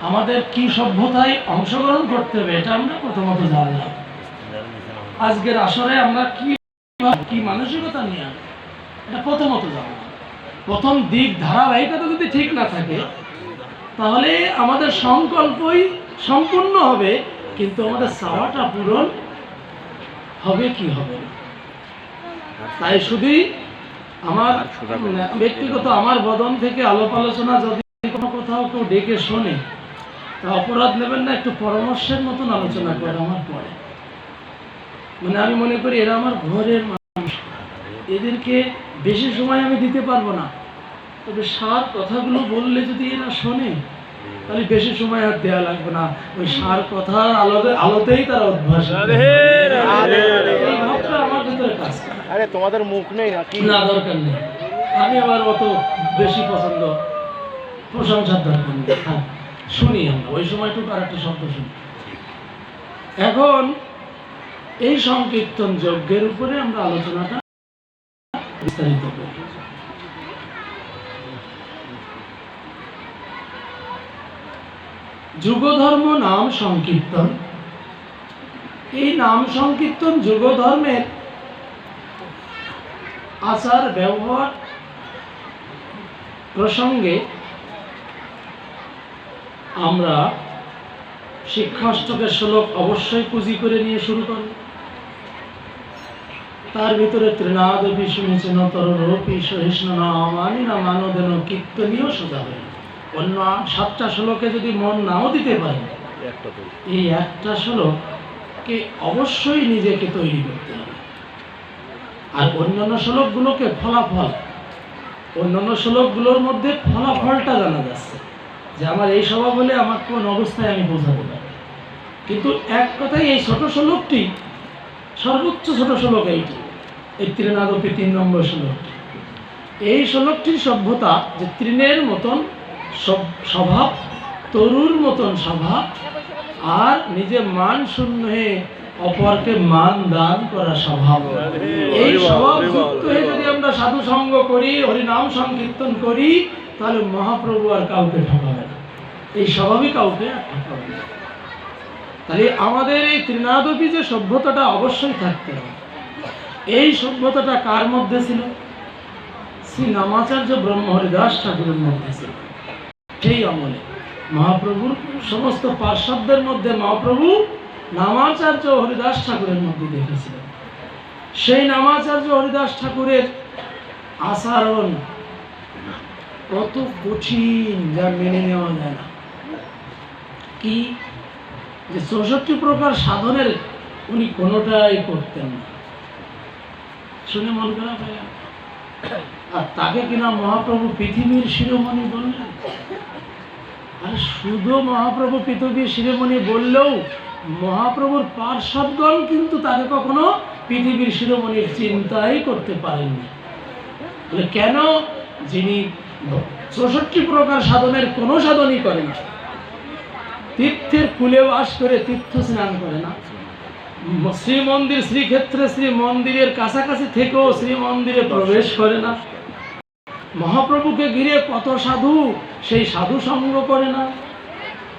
আমাদের কি সভ্যতায় অংশগ্রহণ করতে হবে এটা আমরা প্রথমত জানলাম। আজকের আসরে আমরা কি মানসিকতা নিয়ে এটা প্রথমত জানলাম। প্রথম দিক ধারাবাহিকতা যদি ঠিক না থাকে তাহলে আমাদের সংকল্পই সম্পূর্ণ হবে, কিন্তু আমাদের চাওয়াটা পূরণ হবে কি হবে না। তাই শুধুই আমার ব্যক্তিগত আমার বদন থেকে আলাপ আলোচনা যদি কোনো কোথাও কেউ ডেকে শোনে তা অপরাধ নেবেন না, একটু পরামর্শের মতন আলোচনা করে আমার পরে। মানে আমি মনে করি এরা আমার ঘরের মানুষ, এদেরকে বেশি সময় আমি দিতে পারবো না, তবে সার কথাগুলো বললে যদি এরা শোনে তাহলে বেশি সময় আর দেওয়া লাগবে না, ওই সার কথার আলোতেই তারা অভ্যাস। আমার ভিতরে কাজ করে। আরে তোমাদের মুখ নেই না, দরকার নেই। আমি আবার অত বেশি পছন্দ প্রশংসার দরকার নেই। হ্যাঁ, শুনি আমরা ওই সময়টুকু আর একটা শব্দ শুনি। এখন এই সংকীর্তন যজ্ঞের উপরে আমরা আলোচনাটা বিস্তারিত করি। যুগধর্ম নাম সংকীর্তন, এই নাম সংকীর্তন যুগধর্মের আচার ব্যবহার প্রসঙ্গে আমরা শিক্ষাষ্টকের শ্লোক অবশ্যই পুঁজি করে নিয়ে শুরু করি। তার ভিতরে ত্রিনাদপি শুনেছেন তরূপি সহিষ্ণু নামানি না মানদেন কীর্তনীয় সোজা হয়ে। অন্য 7টা শ্লোকে যদি মন নাও দিতে পারে, এই একটা শ্লোককে অবশ্যই নিজেকে তৈরি করতে হবে। আর অন্যান্য শ্লোকগুলোকে ফলাফল, অন্যান্য শ্লোকগুলোর মধ্যে ফলাফলটা জানা যাচ্ছে যে আমার এই স্বভাব হলে আমার কোন অবস্থায় আমি বোঝাতে পারি। কিন্তু এক কথায় এই ছোট শ্লোকটি সর্বোচ্চ ছোট শ্লোক এইটি, এই ত্রিনাদপি 3 নম্বর শ্লোকটি। এই শ্লোকটির সভ্যতা যে তৃণের মতন স্বভাব, তরুর মতন স্বভাব, আর নিজে মান শূন্য হয়ে অপরকে মান দান করা স্বভাব। এই স্বভাব যুক্ত হয়ে যদি আমরা সাধু সঙ্গ করি, হরিনাম সংকীর্তন করি, তাহলে মহাপ্রভু আর কাউকে ঠকাবে না, এই স্বভাবই কাউকে ঠকাবে না। তাহলে আমাদের এই ত্রিনাদপি যে সভ্যতাটা অবশ্যই থাকতে হবে। এই সভ্যতাটা কার মধ্যে ছিল? শ্রী নামাচার্য ব্রহ্ম হরিদাস ঠাকুরের মধ্যে ছিল। সেই আমলে মহাপ্রভুর সমস্ত পার্শ্বদের মধ্যে মহাপ্রভু নামাচার্য হরিদাস ঠাকুরের মধ্যে দেখেছিলেন। সেই নামাচার্য হরিদাস ঠাকুরের আচরণ কত কঠিন, যা মেনে নেওয়া যায় না। কি যে 64 প্রকার সাধনের উনি কোনোটাই করতেন না, শুনে মন খারাপ হয়ে গেল। আর তাকে কিনা মহাপ্রভু পৃথিবীর শিরোমণি বললেন। আর শুধু মহাপ্রভু পৃথিবীর শিরোমণি বললেও মহাপ্রভুর পার্শ্বদগণ কিন্তু তাকে কখনো পৃথিবীর শিরোমণির চিন্তাই করতে পারেননি। বলে কেন? যিনি 64 প্রকার সাধনের কোনো সাধনই করে না, তীর্থের কুলে বাস করে তীর্থ স্নান করে না, শ্রীমন্দির শ্রীক্ষেত্রে শ্রী মন্দিরের কাছাকাছি থেকেও শ্রীমন্দিরে প্রবেশ করে না, মহাপ্রভুকে ঘিরে কত সাধু, সেই সাধু সঙ্গ করে না,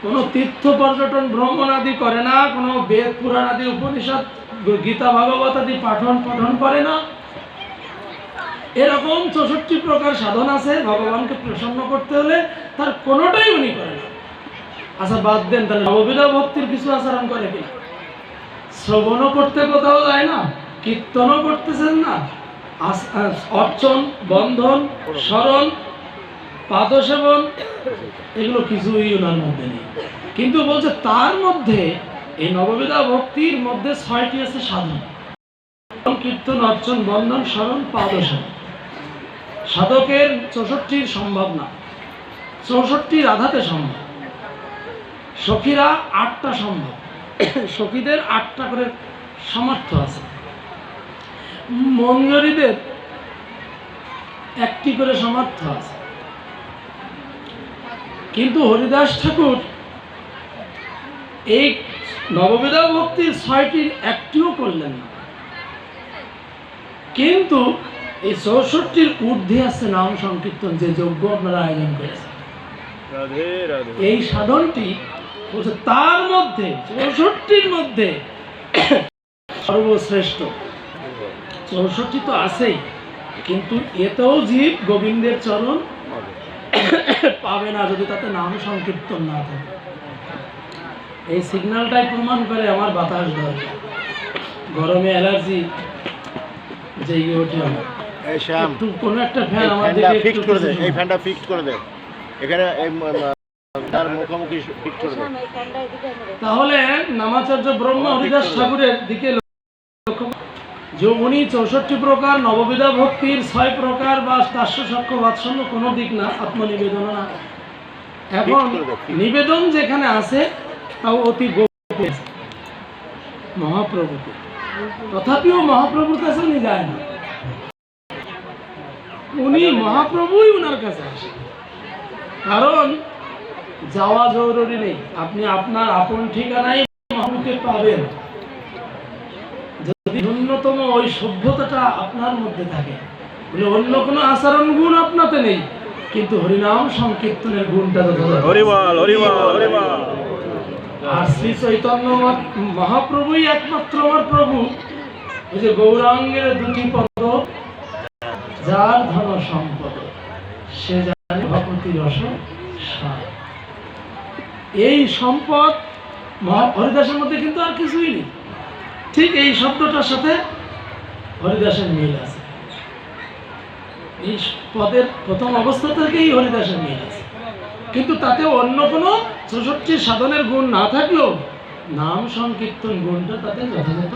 কোনো তীর্থ পর্যটন ভ্রমণ আদি করে না, কোনো বেদ পুরাণ আদি উপনিষদ গীতা ভাগবত আদি পঠন করে না। এরকম 64 প্রকার সাধন আছে ভগবানকে প্রসন্ন করতে হলে, তার কোনোটাই উনি করে না। আচ্ছা বাদ দেন, তাহলে নববিধা ভক্তির কিছু আচরণ করে কিনা? শ্রবণও করতে কোথাও যায় না, কীর্তনও করতেছেন না, অর্চন, বন্ধন, স্মরণ, পাদসেবন, এগুলো কিছুই ওনার মধ্যে নেই। কিন্তু বলছে তার মধ্যে এই নববিধা ভক্তির মধ্যে 6টি আছে সাধন: কীর্তন, অর্চন, বন্ধন, স্মরণ, পাদসেবন। সাধকের 64 সম্ভব না, 64 রাধাতে সম্ভব। সখীরা 8টা সম্ভব, সখীদের 8টা করে সামর্থ্য আছে। মঞ্জরীদের 1টি করে সামর্থ্য আছে। কিন্তু হরিদাস ঠাকুর এই নববিধা ভক্তির 6টির 1টিও করলেন না। কিন্তু এই 64টির ঊর্ধ্বে আছে নাম সংকীর্তন, যে যজ্ঞ আপনারা আয়োজন করেছেন। এই সাধনটি বলছে তার মধ্যে 64র মধ্যে সর্বশ্রেষ্ঠ। 64 তো আছেই, কিন্তু এতেও জীব গোবিন্দের চরণ পাবে না যদি তাতে নাম সংকীর্তন না থাকে। এই সিগন্যালটাই প্রমাণ করে আমার বাতাস দরকার, গরমে অ্যালার্জি জেগে ওঠে আমার। একটু কোনো একটা ফ্যান আমার দিকে ফিক্স করে দে, এই ফ্যানটা ফিক্স করে দে এখানে, তার মুখোমুখি ফিক্স করে দে। তাহলে নামাচার্য ব্রহ্ম হরিদাস ঠাকুরের দিকে লক্ষ্য যে উনি 64 প্রকার নববিধা ভক্তির 6 প্রকার বা দাস্য সাক্ষ্য বাৎসল্য কোনো দিক না, আত্মনিবেদন না। এখন নিবেদন যেখানে আছে তাও অতি গোপনে মহাপ্রভুকে, তথাপিও মহাপ্রভুর কাছে উনি যায় না, উনি মহাপ্রভুই উনার কাছে আসে। কারণ যাওয়া জরুরি নেই, আপনি আপনার আপন ঠিকানায় মহাপ্রভুকে পাবেন যদি ন্যূনতম ওই সভ্যতাটা আপনার মধ্যে থাকে। বলে অন্য কোনো আচরণ গুণ আপনাতে নেই, কিন্তু হরিনাম সংকীর্তনের গুণটা আর শ্রী চৈতন্য মহাপ্রভুই একমাত্র আমার প্রভু। ওই যে গৌরাঙ্গের 2টি পদ, যার ধন সম্পদ সে জানে ভগবতী রস সার। এই সম্পদ হরিদাসের মধ্যে কিন্তু আর কিছুই নেই। ঠিক এই শব্দটার সাথে হরিদাসের মিল আছে, এই পদের প্রথম অবস্থা থেকেই হরিদাসের মিল আছে, কিন্তু তাতে অন্য কোনো 64 সাধনের গুণ না থাকলেও নাম সংকীর্তন গুণটা তাতে যথাযথ,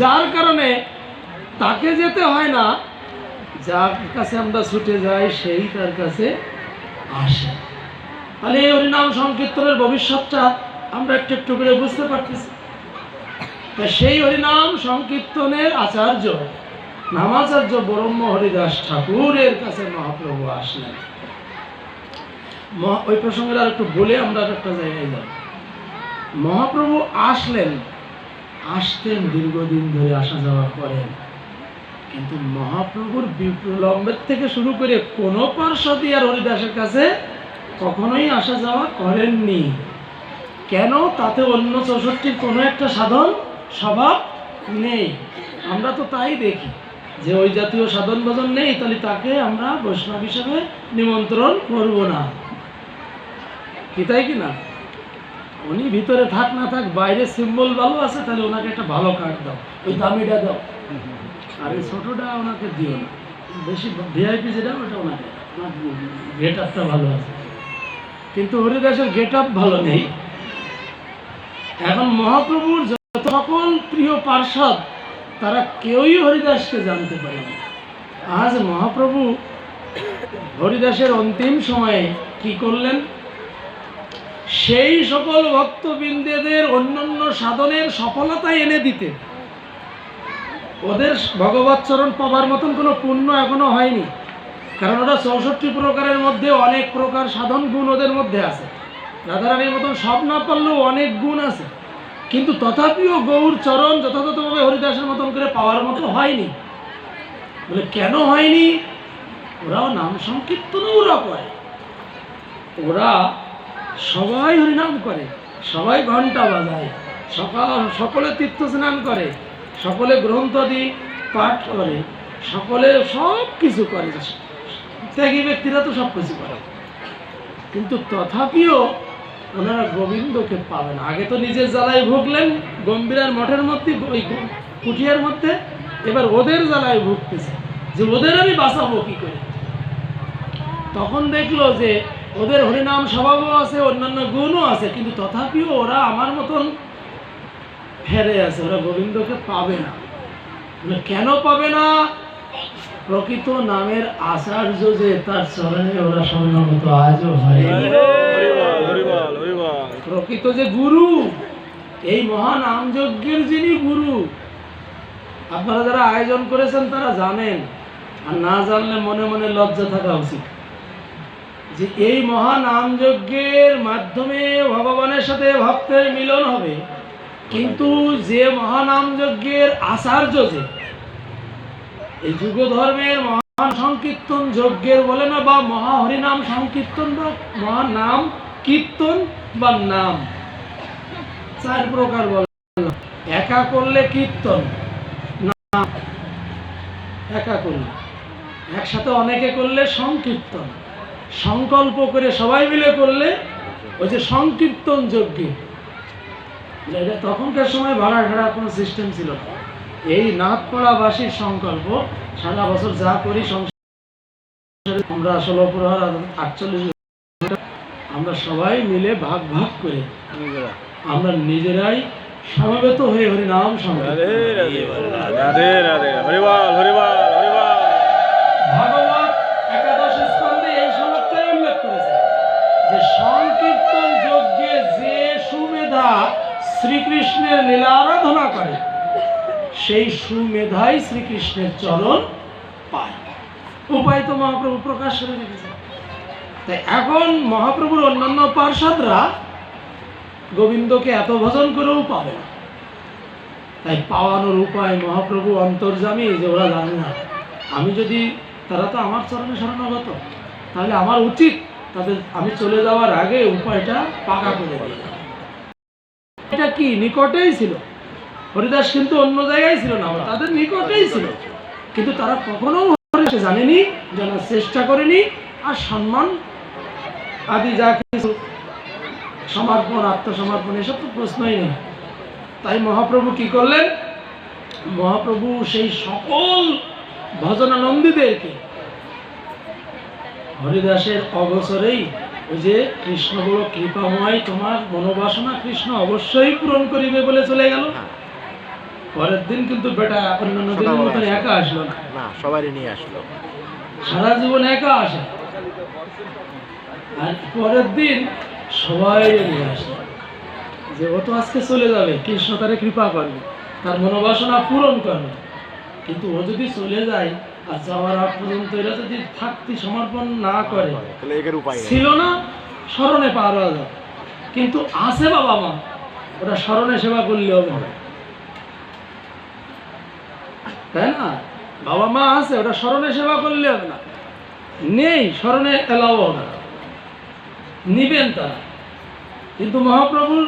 যার কারণে তাকে যেতে হয় না, যার কাছে আমরা ছুটে যাই সেই তার কাছে আসে। তাহলে এই হরিনাম সংকীর্তনের ভবিষ্যৎটা আমরা একটু একটু করে বুঝতে পারতেছি। সেই হরিনাম সংকীর্তনের আচার্য নামাচার্য ব্রহ্ম হরিদাস ঠাকুরের কাছে মহাপ্রভু আসলেন। ওই প্রসঙ্গে আর একটু বলে আমরা একটা জায়গায় যাব। মহাপ্রভু আসলেন, আসতেন, দীর্ঘদিন ধরে আসা যাওয়া করেন, কিন্তু মহাপ্রভুর বিপ্লম্বের থেকে শুরু করে কোনো পার্শ্বদী আর হরিদাসের কাছে কখনোই আসা যাওয়া করেননি। কেন? তাতে অন্য 64 কোনো একটা সাধন স্বভাব নেই। আমরা তো তাই দেখি যে ওই জাতীয় সাধন ভজন নেই, তাহলে তাকে আমরা বৈষ্ণব হিসেবে নিমন্ত্রণ করব না, কি তাই কি না? উনি ভিতরে থাক না থাক, বাইরে সিম্বল ভালো আছে, তাহলে ওনাকে একটা ভালো কার্ড দাও, ওই দামিটা দাও, আর এই ছোটোটা ওনাকে দিও না, বেশি ভিআইপি যেটা ওটা ওনাকে, ওনার গেট আপটা ভালো আছে। কিন্তু হরিদাসের গেট আপ ভালো নেই। এখন মহাপ্রভুর যত সকল প্রিয় পার্ষদ তারা কেউই হরিদাসকে জানতে পারে না। আজ মহাপ্রভু হরিদাসের অন্তিম সময়ে কি করলেন? সেই সকল ভক্তবৃন্দের অন্যান্য সাধনের সফলতা এনে দিতে, ওদের ভগবৎ চরণ পাবার মতন কোনো পুণ্য এখনো হয়নি, কারণ ওরা 64 প্রকারের মধ্যে অনেক প্রকার সাধন গুণ ওদের মধ্যে আছে। রাধারানীর মতন সব না পারলেও অনেক গুণ আছে, কিন্তু তথাপিও গৌর চরণ যথাযথভাবে হরিদাসের মতন করে পাওয়ার মতো হয়নি। বলে কেন হয়নি? ওরাও নাম সংকীর্তন ওরা করে, ওরা সবাই হরিনাম করে, সবাই ঘন্টা বাজায়, সকলে তীর্থ স্নান করে, সকলে গ্রন্থাদি পাঠ করে, সকলে সব কিছু করে, ত্যাগী ব্যক্তিরা তো সব কিছু করে, কিন্তু তথাপিও ওনারা গোবিন্দকে পাবেন। আগে তো নিজের জ্বালায় ভুগলেন গম্ভীরার মঠের মধ্যে, ওই কুঠিয়ার মধ্যে, এবার ওদের জ্বালায় ভুগতেছে যে ওদের আমি বাঁচাবো কি করে। তখন দেখলো যে ওদের হরিনাম স্বভাবও আছে, অন্যান্য গুণও আছে, কিন্তু তথাপিও ওরা আমার মতন ফেরে আছে, ওরা গোবিন্দকে পাবে না। কেন পাবে না? প্রকৃত নামের আচার্য যে তার চরণে ওরা স্বর্ণমত আজও হয়। প্রকৃত যে গুরু, এই মহান নামযজ্ঞের যিনি গুরু, আপনারা যারা আয়োজন করেছেন তারা জানেন, আর না জানলে মনে মনে লজ্জা থাকা উচিত যে এই মহান নামযজ্ঞের মাধ্যমে ভগবানের সাথে ভক্তের মিলন হবে, কিন্তু যে মহানামযজ্ঞের আচার্য, যে এই যুগ ধর্মের সংকীর্তন যজ্ঞের বলে না, বা মহাহরিনাম সংকীর্তন বা মহানাম কীর্তন বা নাম, 4 প্রকার বলে। একা করলে কীর্তন, নাম একা করলে, একসাথে অনেকে করলে সংকীর্তন, সংকল্প করে সবাই মিলে করলে ওই যে সংকীর্তন যজ্ঞে। এটা তখনকার সময় ভাড়া ঠাড়া কোনো সিস্টেম ছিল না। এই নাথপাড়াবাসীর সংকল্প, সারা বছর যা করি সংসারে আমরা 16 প্রহর 48 ঘন্টা আমরা সবাই মিলে ভাগ ভাগ করে আমরা নিজেরাই সমবেত হয়ে হরিনাম ভাগবত একাদশ স্কন্ধে এই শ্লোকটাই উল্লেখ করেছে যে সংকীর্তন যজ্ঞে যে সুমেধা শ্রীকৃষ্ণের লীলা আরাধনা করে সেই সুমেধাই শ্রীকৃষ্ণের চরণ পায়। উপায় তো মহাপ্রভু প্রকাশ করে রেখেছে। তাই এখন মহাপ্রভুর অন্যান্য পার্ষদরা গোবিন্দকে এত ভজন করেও পাবে না। তাই পাওয়ানোর উপায় মহাপ্রভু অন্তর্যামী, যে ওরা জানে না। আমি যদি, তারা তো আমার চরণে শরণাগত, তাহলে আমার উচিত তাদের আমি চলে যাওয়ার আগে উপায়টা পাকা করে দিই। এটা কি নিকটেই ছিল, হরিদাস কিন্তু অন্য জায়গায় ছিল না, তাদের নিকটেই ছিল, কিন্তু তারা কখনো হরিদাসকে জানেনি, জানার চেষ্টা করেনি। আর সম্মান আদি যা কিছু সমর্পণ, আত্মসমর্পণ, এসব তো প্রশ্নই নেই। তাই মহাপ্রভু কি করলেন? মহাপ্রভু সেই সকল ভজনানন্দীদেরকে হরিদাসের অবসরেই, ওই যে কৃষ্ণ বড় কৃপাময়, তোমার মনোবাসনা কৃষ্ণ অবশ্যই পূরণ করিবে বলে চলে গেল। পরের দিন কিন্তু বেটা অন্যান্য দিনের মতন একা আসলো না, সবারই নিয়ে আসলো। সারা জীবন একা আসে, আর পরের দিন সবাই নিয়ে আসলো। যে ও তো আজকে চলে যাবে, কৃষ্ণ তারে কৃপা করবে, তার মনোবাসনা পূরণ করবে। কিন্তু ও যদি চলে যায় আর যাওয়ার আগ পর্যন্ত এরা যদি থাকতে সমর্পণ না করে, ছিল না স্মরণে পাওয়া যায়, কিন্তু আছে বাবা মা, ওটা স্মরণে সেবা করলে হবে না, তাই না? বাবা মা আছে, ওটা স্মরণে সেবা করলে হবে না। নেই, স্মরণে এলাও হবে না, নিবেন তারা। কিন্তু মহাপ্রভুর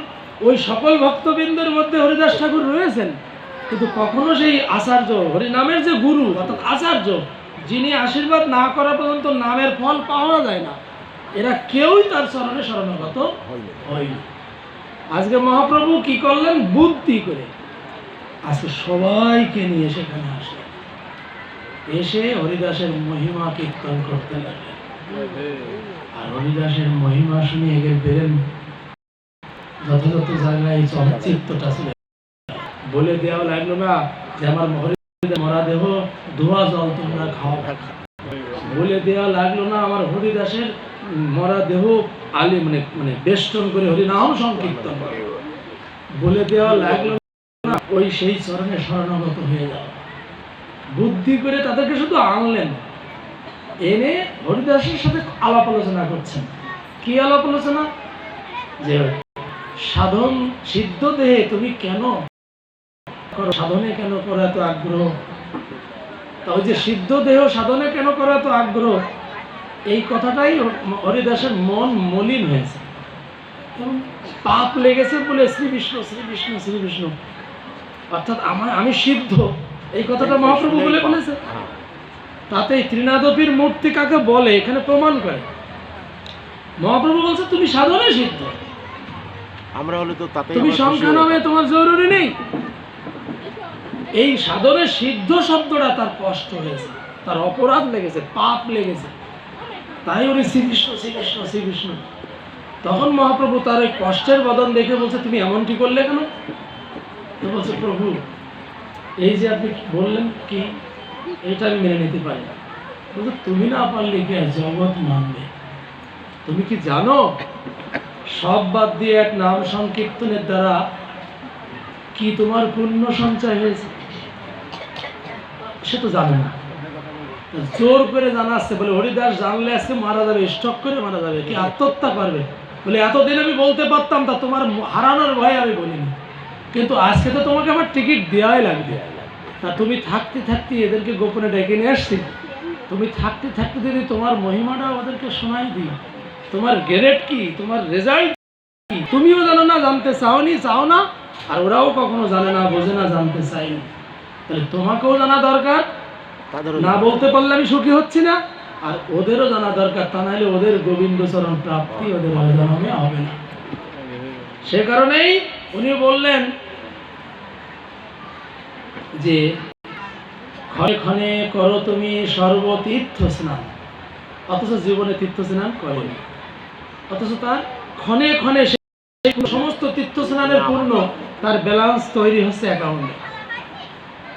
ওই সকল ভক্তবৃন্দের মধ্যে হরিদাস ঠাকুর রয়েছেন, কিন্তু কখনো সেই আচার্য, হরিনামের যে গুরু অর্থাৎ আচার্য, যিনি আশীর্বাদ না করা পর্যন্ত নামের ফল পাওয়া যায় না, এরা কেউই তার চরণে শরণাগত হয়নি। আজকে মহাপ্রভু কি করলেন? বুদ্ধি করে আজকে সবাইকে নিয়ে সেখানে আসলেন, এসে হরিদাসের মহিমা কীর্তন করতে লাগলেন। আর হরিদাসের মহিমা শুনে এগে বেরেন যথাযথ জায়গায় চিত্তটা ছিল, বলে দেওয়া লাগলো না যে আমার মরা দেহ ধোয়া জল তোমরা খাও, বলে দেওয়া লাগলো না আমার হরিদাসের মরা দেহ আলি মানে মানে বেষ্টন করে হরিনাম সংকীর্তন, বলে দেওয়া লাগলো না ওই সেই চরণে শরণাগত হয়ে যাও। বুদ্ধি করে তাদেরকে শুধু আনলেন, এনে হরিদাসের সাথে আলাপ আলোচনা করছেন। কি আলাপ আলোচনা? যে সাধন সিদ্ধ দেহে তুমি কেন করো, সাধনে কেন করো এত আগ্রহ? ওই যে সিদ্ধ দেহ সাধনে কেন করো এত আগ্রহ, এই কথাটাই হরিদাসের মন মলিন হয়েছে, পাপ লেগেছে বলে শ্রী বিষ্ণু শ্রী বিষ্ণু শ্রী বিষ্ণু, অর্থাৎ আমি সিদ্ধ, এই কথাটা মহাপ্রভু বলে বলেছে। তাতে ত্রিনাদপীর মূর্তি কাকে বলে এখানে প্রমাণ করে। মহাপ্রভু বলছে তুমি সাধনে সিদ্ধ, আমরা হলে তো তাতে তুমি সংখ্যা নামে তোমার জরুরি নেই। এই সাধনে সিদ্ধ শব্দটা তার কষ্ট হয়েছে, তার অপরাধ লেগেছে, পাপ লেগেছে, তাই উনি শ্রীকৃষ্ণ শ্রীকৃষ্ণ শ্রীকৃষ্ণ। তখন মহাপ্রভু তার ওই কষ্টের বদন দেখে বলছে তুমি এমনটি করলে কেন? তো বলছে প্রভু এই যে আপনি বললেন কি, এটা আমি মেনে নিতে পারি না। বলছে তুমি না পারলে কি আর জগৎ মানবে? তুমি কি জানো সব বাদ দিয়ে এক নাম সংকীর্তনের দ্বারা কি তোমার পুণ্য সঞ্চয় হয়েছে? সে তো জানে না, জোর করে জানাচ্ছে। বলে হরিদাস জানলে আজকে মারা যাবে, স্টক করে মারা যাবে, কি আত্মহত্যা করবে। বলে এতদিন আমি বলতে পারতাম, তা তোমার হারানোর ভয়ে আমি বলিনি, কিন্তু আজকে তো তোমাকে আমার টিকিট দেওয়াই লাগবে। তা তুমি থাকতে থাকতে এদেরকে গোপনে ডেকে নিয়ে আসছি, তুমি থাকতে থাকতে যদি তোমার মহিমাটা ওদেরকে শোনাই দিই, তোমার গ্রেড কি, তোমার রেজাল্ট কি, তুমিও জানো না, জানতে চাও না, আর ওরাও কখনো জানে না, বোঝে না, জানতে চাই না। তাহলে তোমাকেও জানা দরকার, তাদেরও না বলতে পারলে আমি সুখী হচ্ছি না, আর ওদেরও জানা দরকার, তা নাহলে ওদের গোবিন্দচরণ প্রাপ্তি ওদের অজন্মে হবে না। সে কারণেই উনি বললেন যে ক্ষণে ক্ষণে করো তুমি সর্বতীর্থ স্নান, অথচ জীবনে তীর্থ স্নান করেনি, অথচ তার ক্ষণে ক্ষণে সমস্ত তীর্থ স্নানের পূর্ণ তার ব্যালেন্স তৈরি হচ্ছে অ্যাকাউন্টে,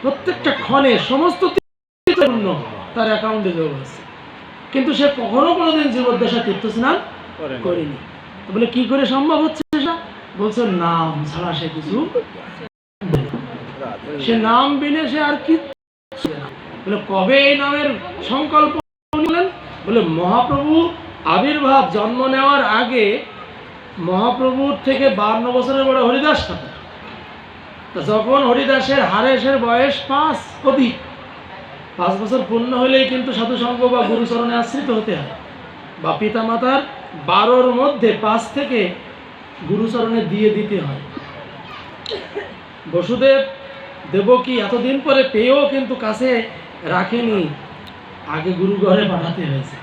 প্রত্যেকটা ক্ষণে সমস্ত পূর্ণ তার অ্যাকাউন্টে যোগ হচ্ছে, কিন্তু সে কখনো কোনোদিন জীবদ্দশা তীর্থ স্নান করেনি। বলে কি করে সম্ভব হচ্ছে সেটা? বলছে নাম ছাড়া সে কিছু, সে নাম বিনে সে আর কি। বলে কবে এই নামের সংকল্প নিলেন? বলে মহাপ্রভু আবির্ভাব, জন্ম নেওয়ার আগে মহাপ্রভুর থেকে 52 বছরের বড় হরিদাস ঠাকুর, যখন হরিদাসের হারেসের বয়স 5 অধিক, 5 বছর পূর্ণ হলেই কিন্তু সাধুসঙ্গ বা গুরুচরণে আশ্রিত হতে হয়, বা পিতামাতার 12-র মধ্যে 5 থেকে গুরুচরণে দিয়ে দিতে হয়। বসুদেব দেবকী এতদিন পরে পেয়েও কিন্তু কাছে রাখেনি, আগে গুরু ঘরে পাঠাতে হয়েছে।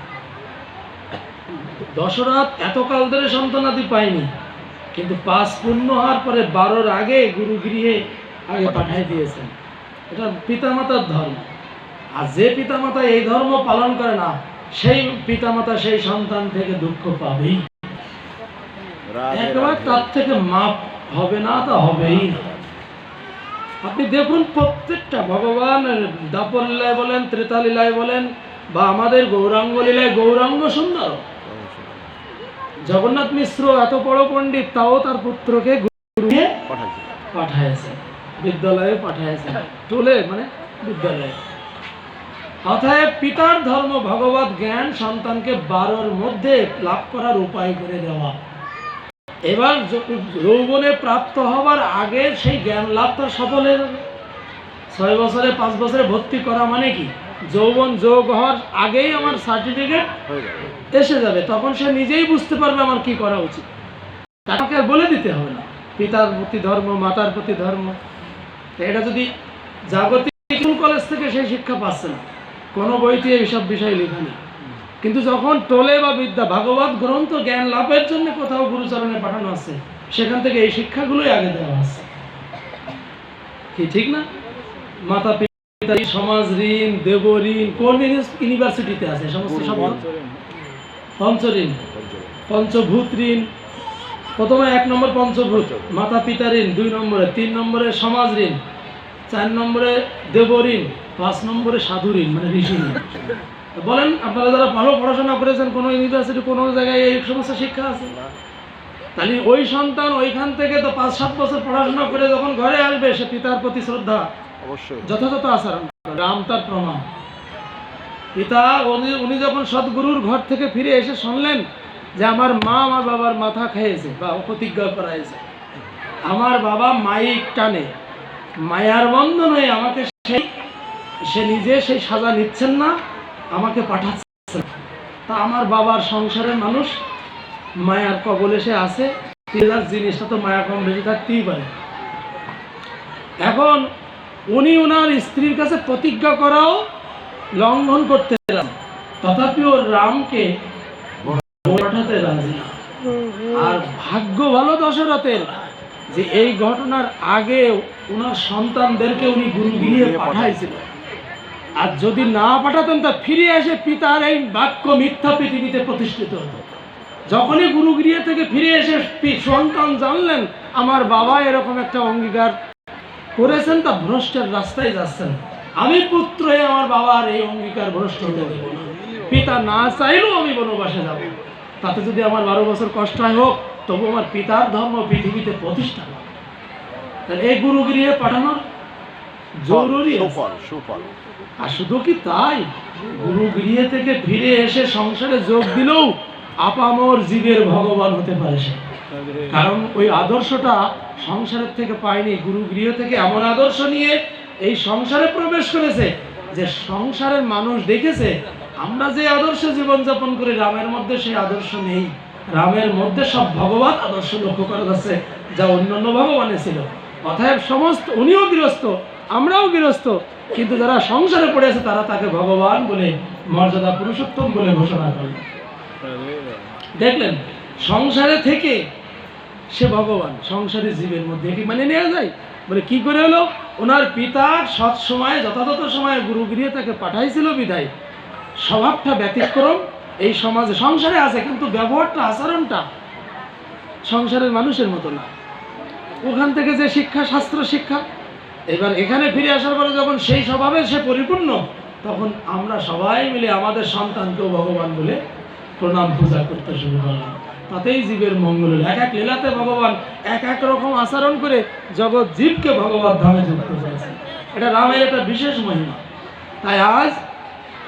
দশরথ এতকাল ধরে সন্তানাদি পায়নি, কিন্তু 5 পূর্ণ হওয়ার পরে 12-র আগে গুরু গৃহে আগে পাঠাই দিয়েছেন। এটা পিতামাতার ধর্ম। আর যে পিতামাতা এই ধর্ম পালন করে না, সেই পিতামাতা সেই সন্তান থেকে দুঃখ পাবেই, একবার তার থেকে মাপ হবে না, তা হবেই না। আপনি দেখুন প্রত্যেকটা ভগবান দাপর লীলায় বলেন, ত্রেতা লীলায় বলেন, বা আমাদের গৌরাঙ্গ লীলায় গৌরাঙ্গ সুন্দর, জগন্নাথ মিশ্র এত বড় পণ্ডিত, তাও তার পুত্রকে গুরুকে পাঠাইছে, বিদ্যালয়ে পাঠাইছে, টোলে মানে বিদ্যালয়ে। অতএব পিতার ধর্ম ভগবত জ্ঞান সন্তানকে 12-র মধ্যে লাভ করার উপায় করে দেওয়া। এবার যৌবনে প্রাপ্ত হবার আগে সেই জ্ঞান লাভ তার সফলের 6 বছরে 5 বছরে ভর্তি করা মানে কি, যৌবন যোগ হওয়ার আগেই আমার সার্টিফিকেট এসে যাবে, তখন সে নিজেই বুঝতে পারবে আমার কি করা উচিত, তাকে আর বলে দিতে হবে না। পিতার প্রতি ধর্ম, মাতার প্রতি ধর্ম, এটা যদি জাগতিক স্কুল কলেজ থেকে সেই শিক্ষা পাচ্ছে না, কোনো বইতে এইসব বিষয় লেখা নেই, কিন্তু যখন টোলে বা বিদ্যা ভাগবত গ্রন্থ জ্ঞান লাভের জন্য কোথাও গুরুচরণে পাঠানো আছে, সেখান থেকে এই শিক্ষাগুলোই আগে দেওয়া আছে, কি ঠিক না? মাতা পিতা, সমাজ ঋণ, দেব ঋণ, কোন ইউনিভার্সিটিতে আছে সমস্ত শব্দ? পঞ্চঋণ, পঞ্চভূত ঋণ। প্রথমে 1 নম্বর পঞ্চভূত মাতা পিতা ঋণ, 2 নম্বরে, 3 নম্বরে সমাজ ঋণ, 4 নম্বরে দেব ঋণ, 5 নম্বরে সাধু ঋণ মানে ঋষি ঋণ। বলেন আপনারা যারা ভালো পড়াশোনা করেছেন, কোনো ইউনিভার্সিটি কোনো জায়গায় এই সমস্ত শিক্ষা আছে? তাহলে ওই সন্তান ওইখান থেকে তো 5-7 বছর পড়াশোনা করে যখন ঘরে আসবে, সে পিতার প্রতি শ্রদ্ধা অবশ্যই, যথাযথ আচরণ। রাম তার প্রমাণ। পিতা উনি যখন সদ্গুরুর ঘর থেকে ফিরে এসে শুনলেন যে আমার মা আমার বাবার মাথা খেয়েছে বা প্রতিজ্ঞা করাইছে, আমার বাবা মাইক টানে, মায়ার বন্ধন হয়ে আমাকে সে নিজে সেই সাজা নিচ্ছেন না, আমাকে পাঠাচ্ছেন, তা আমার বাবার সংসারের মানুষ মায়ার কবলে সে আছে, জিনিসটা তো মায়া কম বেশি থাকতেই পারে। এখন উনি ওনার স্ত্রীর কাছে প্রতিজ্ঞা করাও লঙ্ঘন করতে রাজি, তথাপিও রামকে পাঠাতে রাজি না। আর ভাগ্য ভালো দশরথের যে এই ঘটনার আগে ওনার সন্তানদেরকে উনি গুরুগৃহে পাঠাইছিলেন, আর যদি না পাঠাতেন তা ফিরে এসে পিতার এই বাক্য মিথ্যা পৃথিবীতে প্রতিষ্ঠিত হতো। যখনই গুরুগৃহ থেকে ফিরে এসে সন্তান জানলেন আমার বাবা এরকম একটা অঙ্গীকার করেছেন, তা ভ্রষ্টের রাস্তায় যাচ্ছেন, আমি পুত্র হয়ে আমার বাবার এই অঙ্গীকার ভ্রষ্ট হতে দেব না, পিতা না চাইলেও আমি বনবাসে যাব, তাতে যদি আমার 12 বছর কষ্ট হয় হোক, তবু আমার পিতার ধর্ম পৃথিবীতে প্রতিষ্ঠা হবে। তাহলে এই গুরুগৃহে পাঠানোর জরুরি। আর শুধু কি তাই, গুরুগৃহে থেকে ফিরে এসে সংসারে যোগ দিলেও আপামর জীবের ভগবান হতে পারে সে, কারণ ওই আদর্শটা সংসারের থেকে পায়নি, গুরুগৃহ থেকে এমন আদর্শ নিয়ে এই সংসারে প্রবেশ করেছে যে সংসারের মানুষ দেখেছে আমরা যে আদর্শে জীবনযাপন করি রামের মধ্যে সেই আদর্শ নেই। রামের মধ্যে সব ভগবান আদর্শ লক্ষ্য করা যাচ্ছে, যা অন্যান্য ভগবানে ছিল। অতএব সমস্ত উনিও গৃহস্থ, আমরাও গৃহস্থ, কিন্তু যারা সংসারে পড়ে আছে তারা তাকে ভগবান বলে, মর্যাদা পুরুষোত্তম বলে ঘোষণা করলেন। দেখলেন, সংসারে থেকে সে ভগবান, সংসারী জীবের মধ্যে কি মানে নেওয়া যায়? বলে কি করে হলো? ওনার পিতা সৎ সময়ে যথাযথ সময়ে গুরুগৃহে তাকে পাঠাইছিল বিদায় স্বভাবটা ব্যতিক্রম, এই সমাজে সংসারে আছে কিন্তু ব্যবহারটা, আচরণটা সংসারের মানুষের মতো না। ওখান থেকে যে শিক্ষা, শাস্ত্র শিক্ষা, এবার এখানে ফিরে আসার পরে যখন সেই স্বভাবে সে পরিপূর্ণ, তখন আমরা সবাই মিলে আমাদের সন্তানকেও ভগবান বলে প্রণাম পূজা করতে শুরু করলাম। তাতেই জীবের মঙ্গল হল। এক এক লীলাতে ভগবান এক এক রকম আচরণ করে জগৎ জীবকে ভগবত ধামে যুক্ত করেছে। এটা রামের একটা বিশেষ মহিমা। তাই আজ